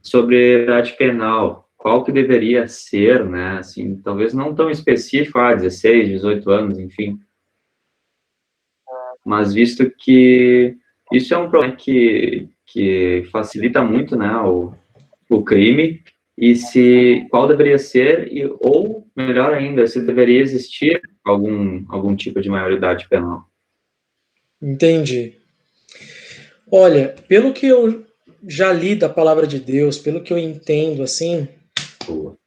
[SPEAKER 4] sobre a idade penal. Qual que deveria ser, né, assim, talvez não tão específico, 16, 18 anos, enfim, mas visto que isso é um problema que facilita muito, né, o crime, e qual deveria ser, ou, melhor ainda, se deveria existir algum tipo de maioridade penal.
[SPEAKER 3] Entendi. Olha, pelo que eu já li da palavra de Deus, pelo que eu entendo, assim,
[SPEAKER 4] Boa.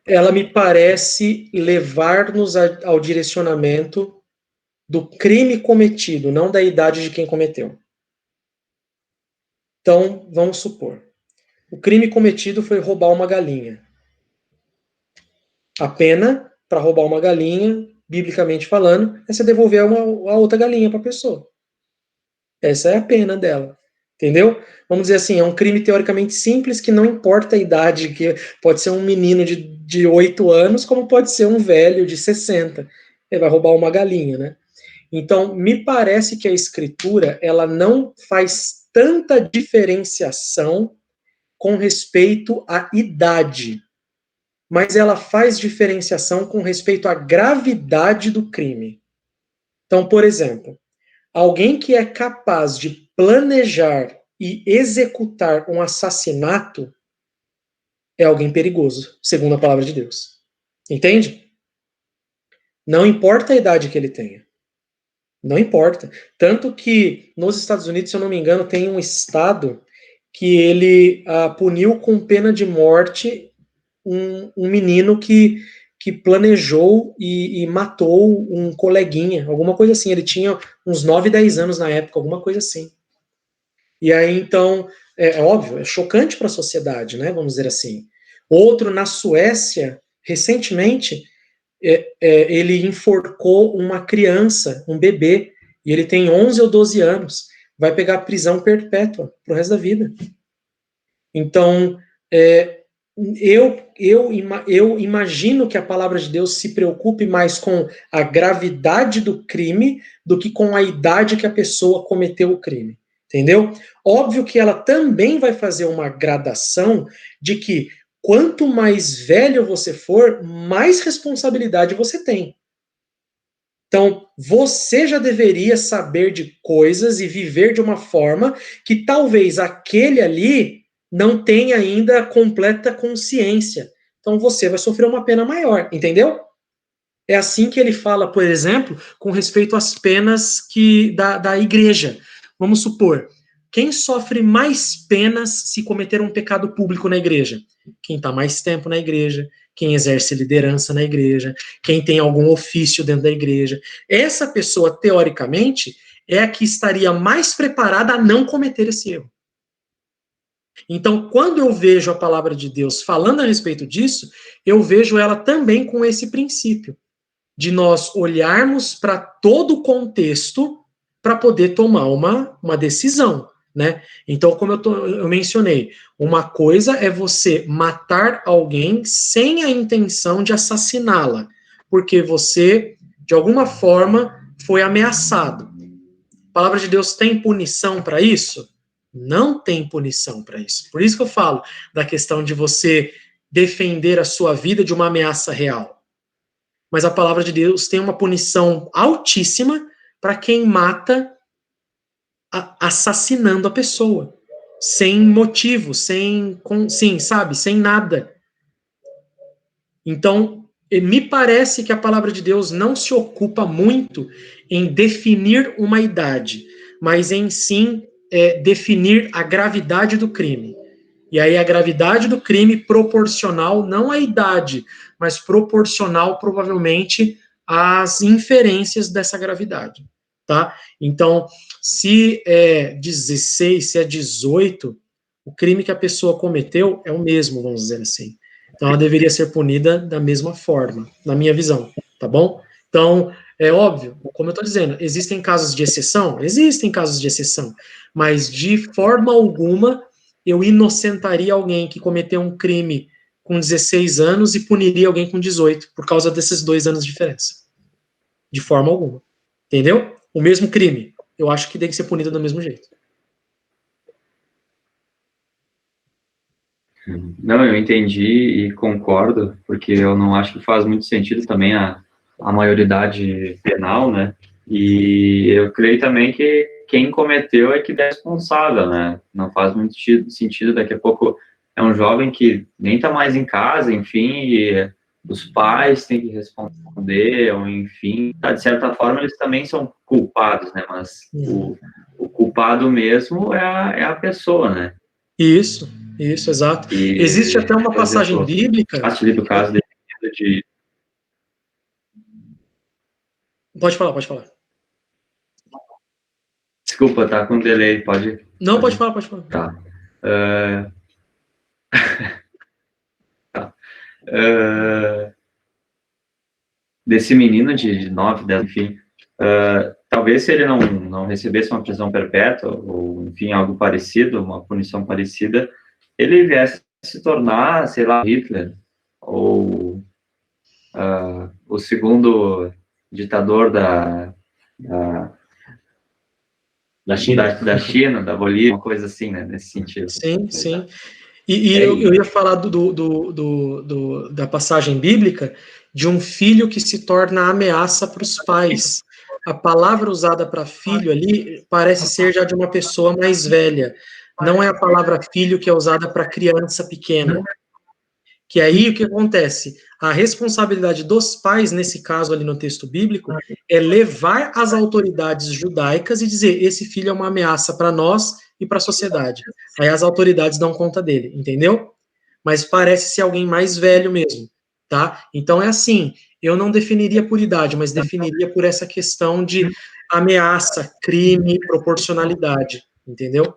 [SPEAKER 3] ela me parece levar-nos ao direcionamento do crime cometido, não da idade de quem cometeu. Então, vamos supor, o crime cometido foi roubar uma galinha. A pena para roubar uma galinha, biblicamente falando, é você devolver a outra galinha para a pessoa. Essa é a pena dela. Entendeu? Vamos dizer assim, é um crime teoricamente simples que não importa a idade, que pode ser um menino de 8 anos, como pode ser um velho de 60. Ele vai roubar uma galinha, né? Então, me parece que a escritura, ela não faz tanta diferenciação com respeito à idade, mas ela faz diferenciação com respeito à gravidade do crime. Então, por exemplo, alguém que é capaz de planejar e executar um assassinato é alguém perigoso, segundo a palavra de Deus. Entende? Não importa a idade que ele tenha. Não importa. Tanto que nos Estados Unidos, se eu não me engano, tem um estado que ele puniu com pena de morte um menino que planejou e matou um coleguinha, alguma coisa assim. Ele tinha uns 9, 10 anos na época, alguma coisa assim. E aí, então, é óbvio, é chocante para a sociedade, né? Vamos dizer assim. Outro, na Suécia, recentemente, ele enforcou uma criança, um bebê, e ele tem 11 ou 12 anos, vai pegar prisão perpétua pro resto da vida. Então, eu imagino que a palavra de Deus se preocupe mais com a gravidade do crime do que com a idade que a pessoa cometeu o crime. Entendeu? Óbvio que ela também vai fazer uma gradação de que quanto mais velho você for, mais responsabilidade você tem. Então, você já deveria saber de coisas e viver de uma forma que talvez aquele ali não tenha ainda completa consciência. Então, você vai sofrer uma pena maior, entendeu? É assim que ele fala, por exemplo, com respeito às penas da igreja. Vamos supor, quem sofre mais penas se cometer um pecado público na igreja? Quem está mais tempo na igreja, quem exerce liderança na igreja, quem tem algum ofício dentro da igreja. Essa pessoa, teoricamente, é a que estaria mais preparada a não cometer esse erro. Então, quando eu vejo a palavra de Deus falando a respeito disso, eu vejo ela também com esse princípio, de nós olharmos para todo o contexto para poder tomar uma decisão, né? Então, como eu mencionei, uma coisa é você matar alguém sem a intenção de assassiná-la, porque você, de alguma forma, foi ameaçado. A palavra de Deus tem punição para isso? Não tem punição para isso. Por isso que eu falo da questão de você defender a sua vida de uma ameaça real. Mas a palavra de Deus tem uma punição altíssima para quem mata assassinando a pessoa, sem motivo, sem nada. Então, me parece que a palavra de Deus não se ocupa muito em definir uma idade, mas em sim definir a gravidade do crime. E aí a gravidade do crime proporcional, não à idade, mas proporcional, provavelmente, às inferências dessa gravidade, tá? Então, se é 16, se é 18, o crime que a pessoa cometeu é o mesmo, vamos dizer assim. Então, ela deveria ser punida da mesma forma, na minha visão, tá bom? Então, é óbvio, como eu estou dizendo, existem casos de exceção? Existem casos de exceção, mas de forma alguma eu inocentaria alguém que cometeu um crime com 16 anos e puniria alguém com 18 por causa desses 2 anos de diferença. De forma alguma. Entendeu? O mesmo crime. Eu acho que tem que ser punido do mesmo jeito.
[SPEAKER 4] Não, eu entendi e concordo, porque eu não acho que faz muito sentido também a maioridade penal, né? E eu creio também que quem cometeu é que é responsável, né? Não faz muito sentido, daqui a pouco é um jovem que nem está mais em casa, enfim, e os pais têm que responder, ou enfim, tá, de certa forma eles também são culpados, né? Mas o culpado mesmo é a pessoa, né?
[SPEAKER 3] Isso, exato.
[SPEAKER 4] E,
[SPEAKER 3] existe até uma passagem bíblica.
[SPEAKER 4] Do caso de...
[SPEAKER 3] Pode falar.
[SPEAKER 4] Desculpa, tá com delay, pode...
[SPEAKER 3] Não, pode falar.
[SPEAKER 4] Tá. Desse menino de 9, 10, enfim, talvez se ele não recebesse uma prisão perpétua, ou, enfim, algo parecido, uma punição parecida, ele viesse se tornar, sei lá, Hitler, ou o segundo ditador da China, da Bolívia, uma coisa assim, né, nesse sentido.
[SPEAKER 3] Sim. E eu ia falar da passagem bíblica de um filho que se torna ameaça para os pais. A palavra usada para filho ali parece ser já de uma pessoa mais velha. Não é a palavra filho que é usada para criança pequena. Que aí o que acontece? A responsabilidade dos pais, nesse caso ali no texto bíblico, é levar as autoridades judaicas e dizer: esse filho é uma ameaça para nós e para a sociedade. Aí as autoridades dão conta dele, entendeu? Mas parece ser alguém mais velho mesmo, tá? Então é assim, eu não definiria por idade, mas definiria por essa questão de ameaça, crime, proporcionalidade, entendeu?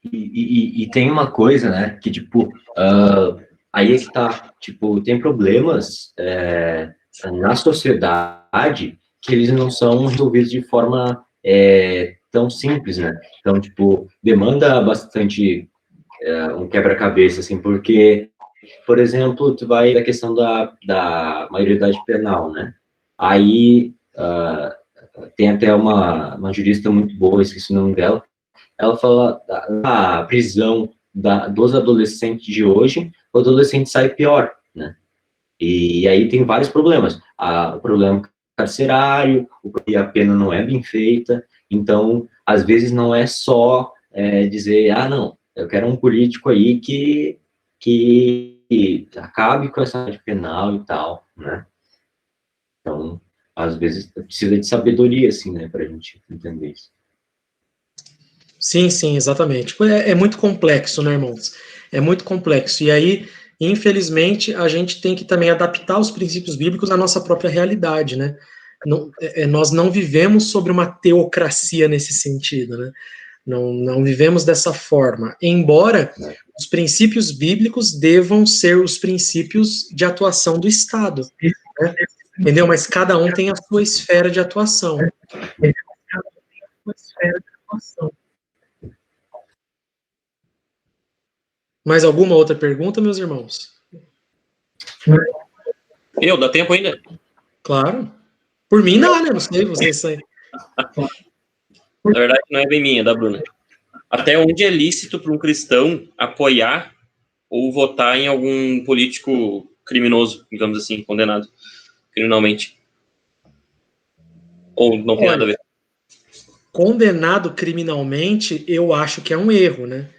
[SPEAKER 1] E tem uma coisa, né, que, tipo, aí é que tá, tipo, tem problemas na sociedade que eles não são resolvidos de forma tão simples, né? Então, tipo, demanda bastante um quebra-cabeça, assim, porque, por exemplo, tu vai da questão da maioridade penal, né? Aí tem até uma jurista muito boa, esqueci o nome dela, ela fala da prisão dos adolescentes de hoje, o adolescente sai pior, né? E aí tem vários problemas. O problema carcerário, e a pena não é bem feita, então, às vezes, não é só dizer, não, eu quero um político aí que acabe com essa área penal e tal, né? Então, às vezes, precisa de sabedoria, assim, né, para a gente entender isso.
[SPEAKER 3] Sim, sim, exatamente. É muito complexo, né, irmãos? É muito complexo. E aí, infelizmente, a gente tem que também adaptar os princípios bíblicos à nossa própria realidade, né? Nós não vivemos sobre uma teocracia nesse sentido, né? Não vivemos dessa forma. Embora os princípios bíblicos devam ser os princípios de atuação do Estado, né? Entendeu? Mas cada um tem a sua esfera de atuação. Mais alguma outra pergunta, meus irmãos?
[SPEAKER 8] Dá tempo ainda?
[SPEAKER 3] Claro. Por mim, dá, né? Não sei, vocês sabem.
[SPEAKER 8] Na verdade, não é bem minha, é da Bruna. Até onde é lícito para um cristão apoiar ou votar em algum político criminoso, digamos assim, condenado criminalmente? Ou não tem nada a ver?
[SPEAKER 3] Condenado criminalmente, eu acho que é um erro, né?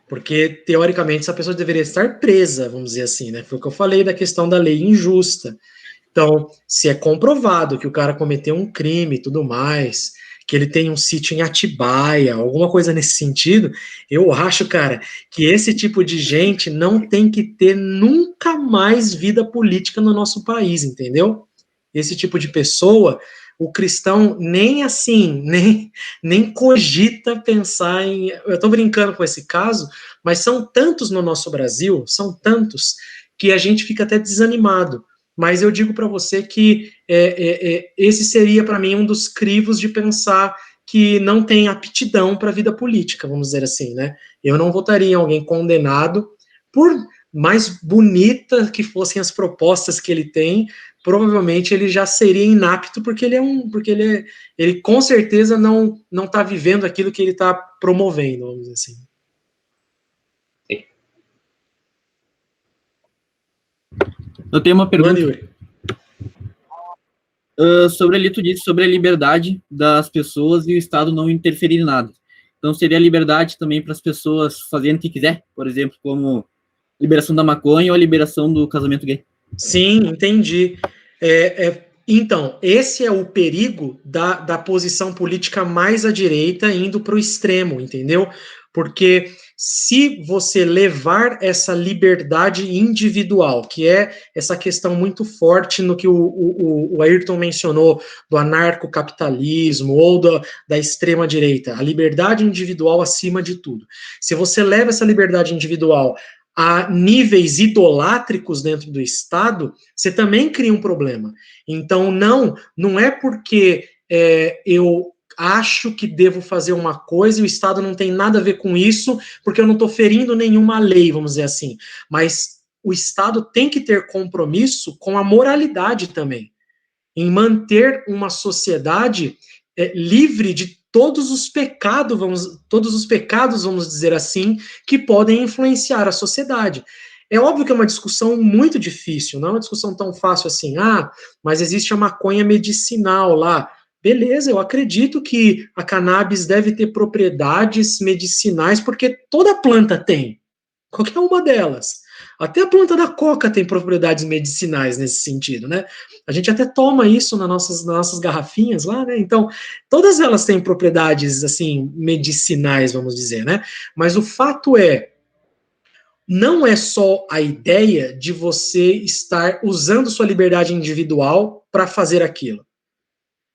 [SPEAKER 3] Porque, teoricamente, essa pessoa deveria estar presa, vamos dizer assim, né? Foi o que eu falei da questão da lei injusta. Então, se é comprovado que o cara cometeu um crime e tudo mais, que ele tem um sítio em Atibaia, alguma coisa nesse sentido, eu acho, cara, que esse tipo de gente não tem que ter nunca mais vida política no nosso país, entendeu? Esse tipo de pessoa, o cristão nem assim, nem cogita pensar em. Eu estou brincando com esse caso, mas são tantos no nosso Brasil, são tantos, que a gente fica até desanimado. Mas eu digo para você que esse seria, para mim, um dos crivos de pensar que não tem aptidão para a vida política, vamos dizer assim, né? Eu não votaria em alguém condenado, por mais bonita que fossem as propostas que ele tem, provavelmente ele já seria inapto, porque ele com certeza não está vivendo aquilo que ele está promovendo, vamos dizer assim.
[SPEAKER 9] Eu tenho uma pergunta.
[SPEAKER 3] Yuri.
[SPEAKER 9] Sobre ali, tu disse sobre a liberdade das pessoas e o Estado não interferir em nada. Então, seria a liberdade também para as pessoas fazerem o que quiser, por exemplo, como liberação da maconha ou a liberação do casamento gay.
[SPEAKER 3] Sim, entendi. Então, esse é o perigo da posição política mais à direita indo para o extremo, entendeu? Porque se você levar essa liberdade individual, que é essa questão muito forte no que o Ayrton mencionou, do anarcocapitalismo ou da extrema-direita, a liberdade individual acima de tudo. Se você leva essa liberdade individual a níveis idolátricos dentro do Estado, você também cria um problema. Então, não é porque eu acho que devo fazer uma coisa e o Estado não tem nada a ver com isso, porque eu não estou ferindo nenhuma lei, vamos dizer assim. Mas o Estado tem que ter compromisso com a moralidade também, em manter uma sociedade livre de todos os pecados, vamos dizer assim, que podem influenciar a sociedade. É óbvio que é uma discussão muito difícil, não é uma discussão tão fácil assim, mas existe a maconha medicinal lá. Beleza, eu acredito que a cannabis deve ter propriedades medicinais, porque toda planta tem, qualquer uma delas. Até a planta da coca tem propriedades medicinais nesse sentido, né? A gente até toma isso nas nossas garrafinhas lá, né? Então, todas elas têm propriedades, assim, medicinais, vamos dizer, né? Mas o fato não é só a ideia de você estar usando sua liberdade individual para fazer aquilo.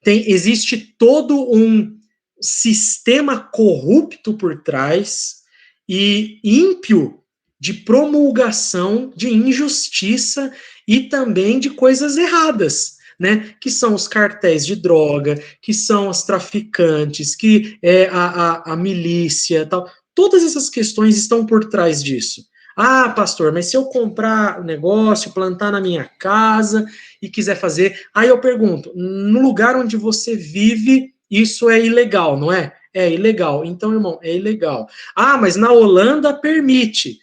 [SPEAKER 3] Existe todo um sistema corrupto por trás e ímpio de promulgação de injustiça e também de coisas erradas, né? Que são os cartéis de droga, que são os traficantes, que é a milícia, tal. Todas essas questões estão por trás disso. Ah, pastor, mas se eu comprar um negócio, plantar na minha casa e quiser fazer, aí eu pergunto, no lugar onde você vive, isso é ilegal, não é? É ilegal. Então, irmão, é ilegal. Ah, mas na Holanda permite.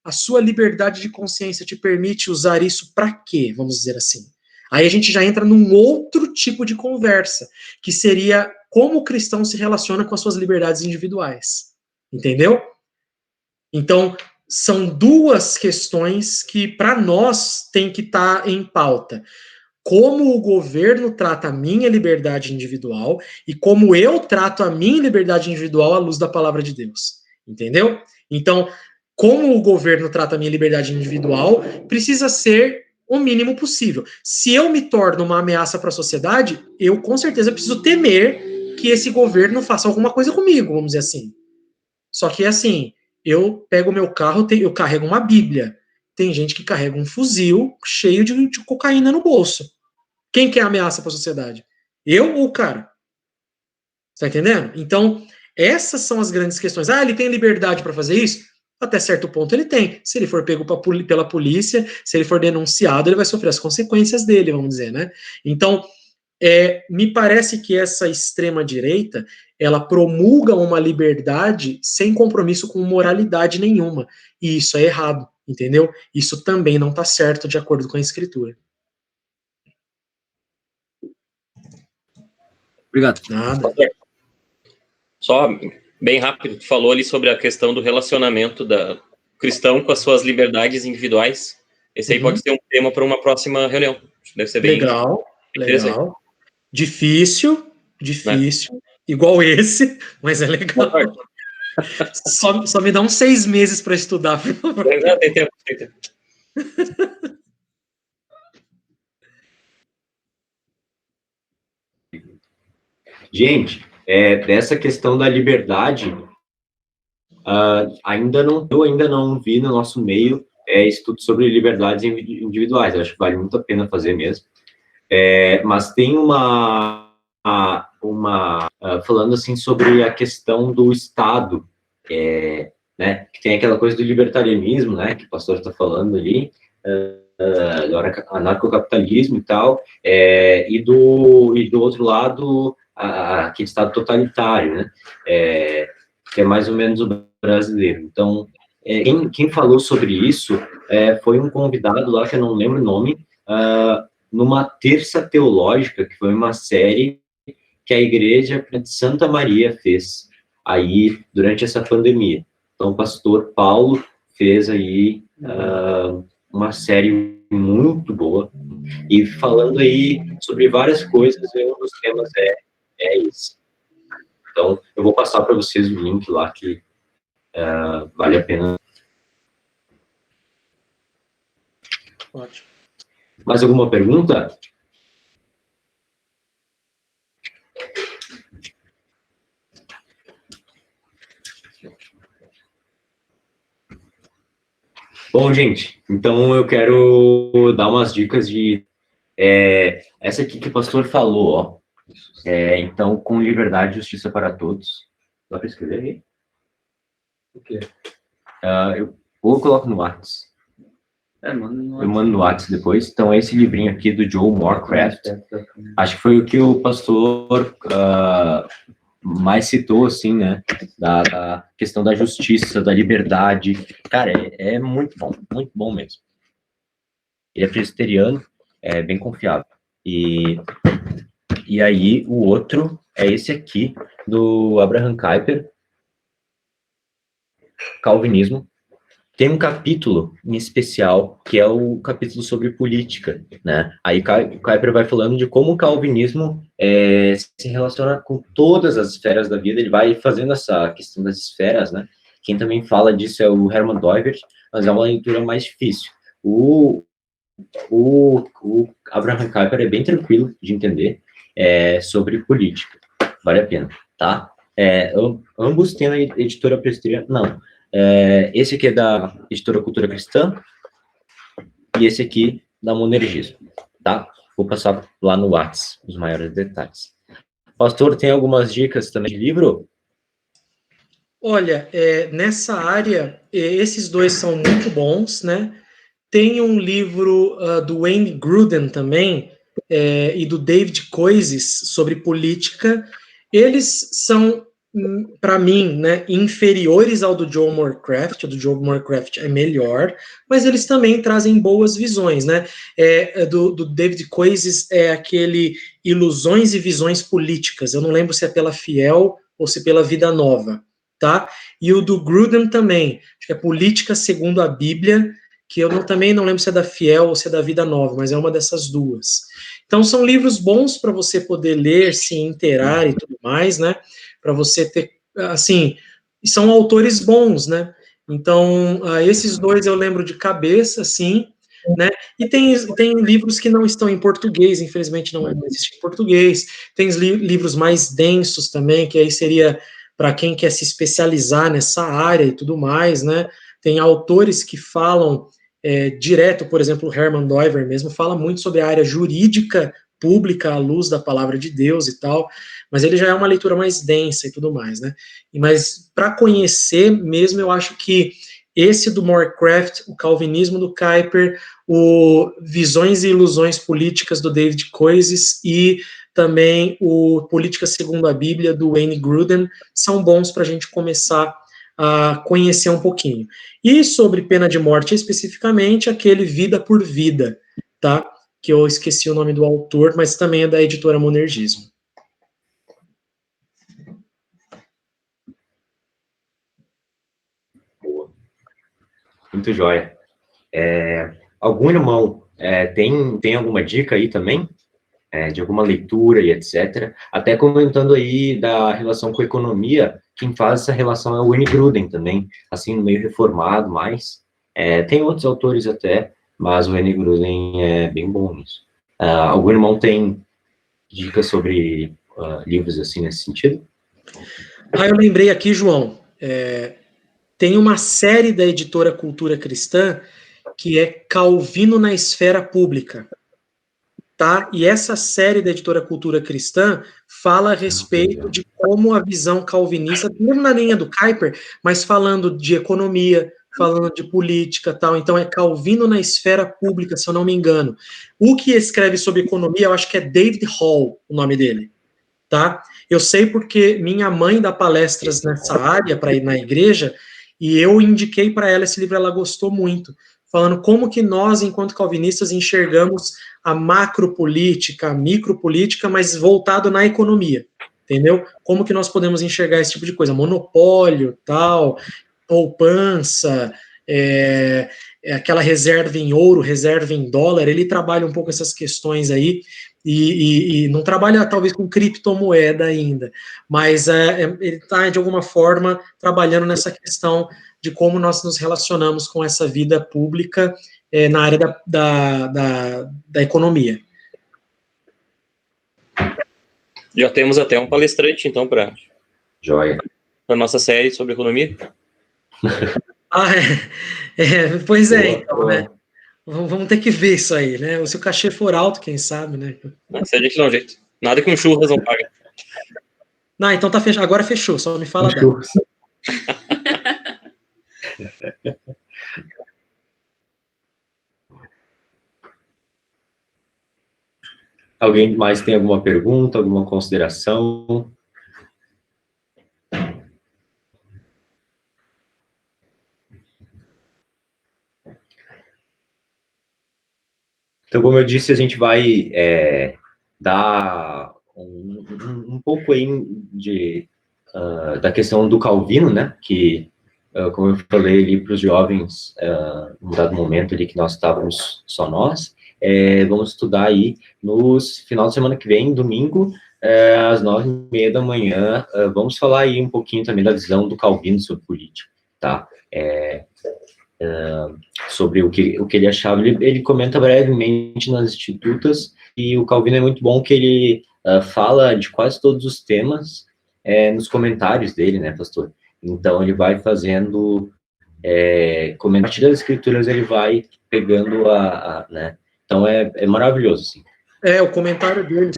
[SPEAKER 3] A sua liberdade de consciência te permite usar isso para quê? Vamos dizer assim. Aí a gente já entra num outro tipo de conversa, que seria como o cristão se relaciona com as suas liberdades individuais. Entendeu? Então, são duas questões que, para nós, tem que estar em pauta. Como o governo trata a minha liberdade individual e como eu trato a minha liberdade individual à luz da palavra de Deus. Entendeu? Então, como o governo trata a minha liberdade individual, precisa ser o mínimo possível. Se eu me torno uma ameaça para a sociedade, eu com certeza preciso temer que esse governo faça alguma coisa comigo, vamos dizer assim. Só que assim, eu pego o meu carro, eu carrego uma Bíblia. Tem gente que carrega um fuzil cheio de cocaína no bolso. Quem que é ameaça para a sociedade? Eu ou o cara? Tá entendendo? Então, essas são as grandes questões. Ah, ele tem liberdade para fazer isso? Até certo ponto ele tem. Se ele for pego pela polícia, se ele for denunciado, ele vai sofrer as consequências dele, vamos dizer, né? Então, me parece que essa extrema-direita, ela promulga uma liberdade sem compromisso com moralidade nenhuma. E isso é errado, entendeu? Isso também não está certo de acordo com a Escritura.
[SPEAKER 9] Obrigado.
[SPEAKER 3] Nada.
[SPEAKER 8] Só bem rápido, tu falou ali sobre a questão do relacionamento da cristão com as suas liberdades individuais. Esse aí pode ser um tema para uma próxima reunião. Deve ser bem
[SPEAKER 3] legal. Difícil, igual esse, mas é legal. Só me dá uns 6 meses para estudar, por favor.
[SPEAKER 8] Tem tempo.
[SPEAKER 1] Gente, dessa questão da liberdade, eu ainda não vi no nosso meio estudo sobre liberdades individuais. Eu acho que vale muito a pena fazer mesmo. Mas tem falando assim sobre a questão do Estado, né, que tem aquela coisa do libertarianismo, né, que o pastor está falando ali, do anarcocapitalismo e tal, e do outro lado, aquele Estado totalitário, né, que é mais ou menos o brasileiro. Então, quem falou sobre isso foi um convidado lá, que eu não lembro o nome, numa terça teológica, que foi uma série que a igreja de Santa Maria fez aí durante essa pandemia. Então, o pastor Paulo fez aí uma série muito boa, e falando aí sobre várias coisas, um dos temas é esse. Então, eu vou passar para vocês o link lá, que vale a pena.
[SPEAKER 3] Ótimo.
[SPEAKER 1] Mais alguma pergunta? Bom, gente, então eu quero dar umas dicas de essa aqui que o pastor falou, ó. Então, com liberdade e justiça para todos. Dá para escrever aí? O quê? Eu coloco no WhatsApp. Eu mando no WhatsApp depois. Então, esse livrinho aqui do Joe Morecraft, acho que foi o que o pastor mais citou, assim, né, da questão da justiça, da liberdade. Cara, é muito bom mesmo. Ele é presbiteriano, é bem confiável. E aí, o outro é esse aqui, do Abraham Kuyper, Calvinismo. Tem um capítulo em especial, que é o capítulo sobre política, né? Aí Kuyper vai falando de como o calvinismo se relaciona com todas as esferas da vida. Ele vai fazendo essa questão das esferas, né? Quem também fala disso é o Herman Doivert, mas é uma leitura mais difícil. O Abraham Kuyper é bem tranquilo de entender sobre política. Vale a pena, tá? Ambos têm a editora presbiteriana. Não. Esse aqui é da editora Cultura Cristã, e esse aqui da Monergismo, tá? Vou passar lá no Whats os maiores detalhes. Pastor, tem algumas dicas também de livro?
[SPEAKER 3] Olha, nessa área, esses dois são muito bons, né? Tem um livro do Wayne Grudem também, e do David Koyzis, sobre política. Eles são, para mim, né, inferiores ao do Joel Morecraft. O do Joel Morecraft é melhor, mas eles também trazem boas visões, né? Do David Koyzis é aquele Ilusões e Visões Políticas. Eu não lembro se é pela Fiel ou se pela Vida Nova, tá? E o do Grudem também, acho que é Política Segundo a Bíblia, que eu também não lembro se é da Fiel ou se é da Vida Nova, mas é uma dessas duas. Então, são livros bons para você poder ler, se inteirar e tudo mais, né? Para você ter, assim, são autores bons, né? Então, esses dois eu lembro de cabeça, sim, né? E tem livros que não estão em português, infelizmente não existe em português. Tem livros mais densos também, que aí seria para quem quer se especializar nessa área e tudo mais, né? Tem autores que falam direto, por exemplo, o Herman Doiver mesmo fala muito sobre a área jurídica pública à luz da palavra de Deus e tal, mas ele já é uma leitura mais densa e tudo mais, né? Mas para conhecer mesmo, eu acho que esse do Morecraft, o Calvinismo do Kuyper, o Visões e Ilusões Políticas do David Koyzis e também o Política Segundo a Bíblia do Wayne Grudem são bons para a gente começar a conhecer um pouquinho. E sobre pena de morte especificamente, aquele Vida por Vida, tá? Que eu esqueci o nome do autor, mas também é da editora Monergismo.
[SPEAKER 1] Boa. Muito jóia. Algum irmão tem alguma dica aí também? De alguma leitura e etc. Até comentando aí da relação com a economia, quem faz essa relação é o Wayne Grudem também, assim, meio reformado, mas tem outros autores até, mas o Wayne Grudem é bem bom nisso. Algum irmão tem dicas sobre livros assim nesse sentido?
[SPEAKER 3] Eu lembrei aqui, João, tem uma série da editora Cultura Cristã que é Calvino na Esfera Pública, tá? E essa série da editora Cultura Cristã fala a respeito de como a visão calvinista, mesmo na linha do Kuyper, mas falando de economia, falando de política, tal. Então é Calvino na Esfera Pública, se eu não me engano. O que escreve sobre economia, eu acho que é David Hall, o nome dele, tá? Eu sei porque minha mãe dá palestras nessa área para ir na igreja e eu indiquei para ela esse livro, ela gostou muito, falando como que nós, enquanto calvinistas, enxergamos a macropolítica, a micropolítica, mas voltado na economia, entendeu? Como que nós podemos enxergar esse tipo de coisa, monopólio, tal, poupança, aquela reserva em ouro, reserva em dólar, ele trabalha um pouco essas questões aí, e não trabalha talvez com criptomoeda ainda, mas ele está de alguma forma trabalhando nessa questão de como nós nos relacionamos com essa vida pública na área da economia.
[SPEAKER 8] Já temos até um palestrante, então, para
[SPEAKER 1] Joia.
[SPEAKER 8] a nossa série sobre economia.
[SPEAKER 3] Pois é, então, né? Vamos ter que ver isso aí, né? Se o cachê for alto, quem sabe, né?
[SPEAKER 8] Se a gente dá um jeito. Nada que um churras não paga.
[SPEAKER 3] Não, então tá fechado. Agora fechou, só me fala dela.
[SPEAKER 1] Alguém mais tem alguma pergunta, alguma consideração? Então, como eu disse, a gente vai dar um pouco aí da questão do Calvino, né, que, como eu falei ali para os jovens, num dado momento ali que nós estávamos só nós, vamos estudar aí no final de semana que vem, domingo, às 9h30 da manhã, vamos falar aí um pouquinho também da visão do Calvino sobre política, tá? Sobre o que ele achava, ele comenta brevemente nas Institutas, e o Calvino é muito bom que ele fala de quase todos os temas nos comentários dele, né, pastor? Então, ele vai fazendo como a partir das escrituras ele vai pegando né? Então é maravilhoso, assim.
[SPEAKER 3] O comentário dele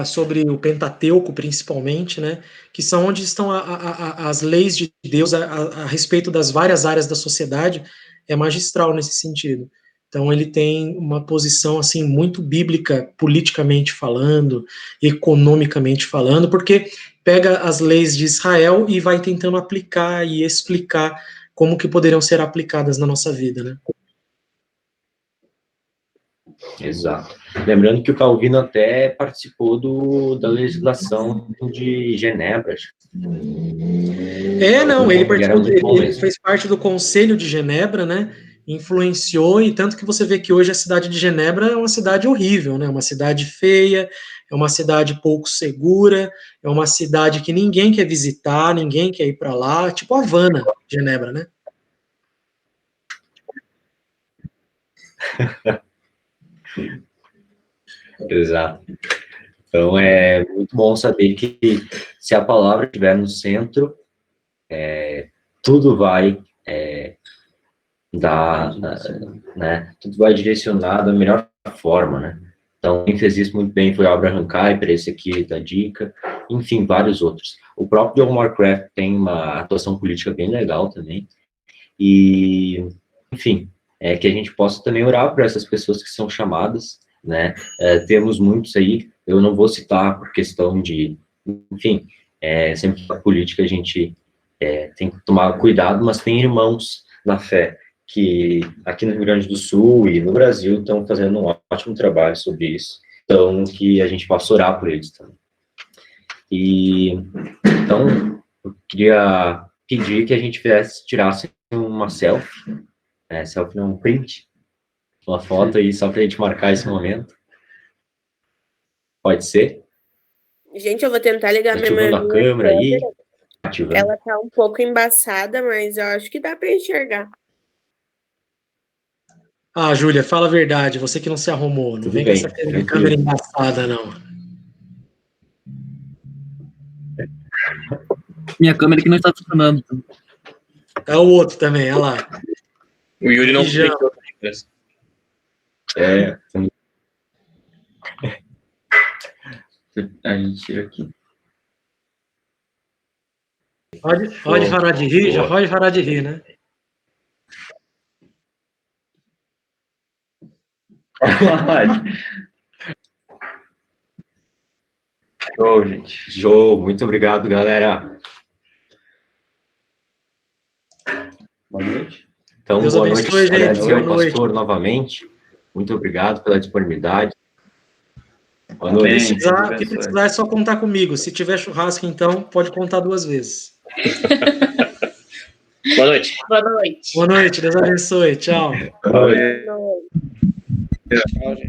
[SPEAKER 3] sobre o Pentateuco, principalmente, né, que são onde estão as leis de Deus a respeito das várias áreas da sociedade, é magistral nesse sentido. Então ele tem uma posição assim muito bíblica, politicamente falando, economicamente falando, porque pega as leis de Israel e vai tentando aplicar e explicar como que poderiam ser aplicadas na nossa vida, né?
[SPEAKER 1] Exato. Lembrando que o Calvino até participou da legislação de Genebra.
[SPEAKER 3] Ele fez parte do Conselho de Genebra, né? Influenciou, e tanto que você vê que hoje a cidade de Genebra é uma cidade horrível, né? Uma cidade feia, é uma cidade pouco segura, é uma cidade que ninguém quer visitar, ninguém quer ir para lá, tipo Havana, Genebra, né?
[SPEAKER 1] Exato. Então é muito bom saber que se a palavra estiver no centro, tudo vai né? Tudo vai direcionar da melhor forma, né? Então, quem fez isso muito bem foi o Abraham Kuyper, esse aqui da dica, enfim, vários outros. O próprio John Warcraft tem uma atuação política bem legal também. E, enfim, que a gente possa também orar por essas pessoas que são chamadas, né? Temos muitos aí, eu não vou citar por questão de, enfim, sempre a política a gente tem que tomar cuidado, mas tem irmãos na fé que aqui no Rio Grande do Sul e no Brasil estão fazendo um ótimo trabalho sobre isso, então que a gente possa orar por eles também. E então eu queria pedir que a gente tirasse uma selfie, selfie não, um print, uma foto aí só para a gente marcar esse momento. Pode ser?
[SPEAKER 5] Gente, eu vou tentar ligar
[SPEAKER 1] ativando a câmera aí.
[SPEAKER 5] Ativando. Ela tá um pouco embaçada, mas eu acho que dá para enxergar.
[SPEAKER 3] Júlia, fala a verdade, você que não se arrumou, não vem com essa câmera embaçada, não.
[SPEAKER 9] Minha câmera que não está funcionando.
[SPEAKER 3] É o outro também, olha lá.
[SPEAKER 8] O Yuri não
[SPEAKER 3] pijama.
[SPEAKER 4] A gente tira aqui.
[SPEAKER 3] Pode parar de rir, já pode parar de rir, né?
[SPEAKER 1] Show, gente. Show. Muito obrigado, galera.
[SPEAKER 4] Boa noite.
[SPEAKER 1] Então,
[SPEAKER 3] Deus
[SPEAKER 1] boa
[SPEAKER 3] abençoe,
[SPEAKER 1] noite.
[SPEAKER 3] gente.
[SPEAKER 1] Agradecer ao
[SPEAKER 3] Boa noite.
[SPEAKER 1] pastor novamente. Muito obrigado pela disponibilidade. Boa
[SPEAKER 3] O
[SPEAKER 1] noite.
[SPEAKER 3] que precisar é só contar comigo. Se tiver churrasco, então, pode contar 2 vezes.
[SPEAKER 8] Boa noite.
[SPEAKER 6] Boa noite.
[SPEAKER 3] Boa noite, Deus abençoe. Tchau.
[SPEAKER 4] Boa noite.
[SPEAKER 5] Não.
[SPEAKER 4] Tchau, gente.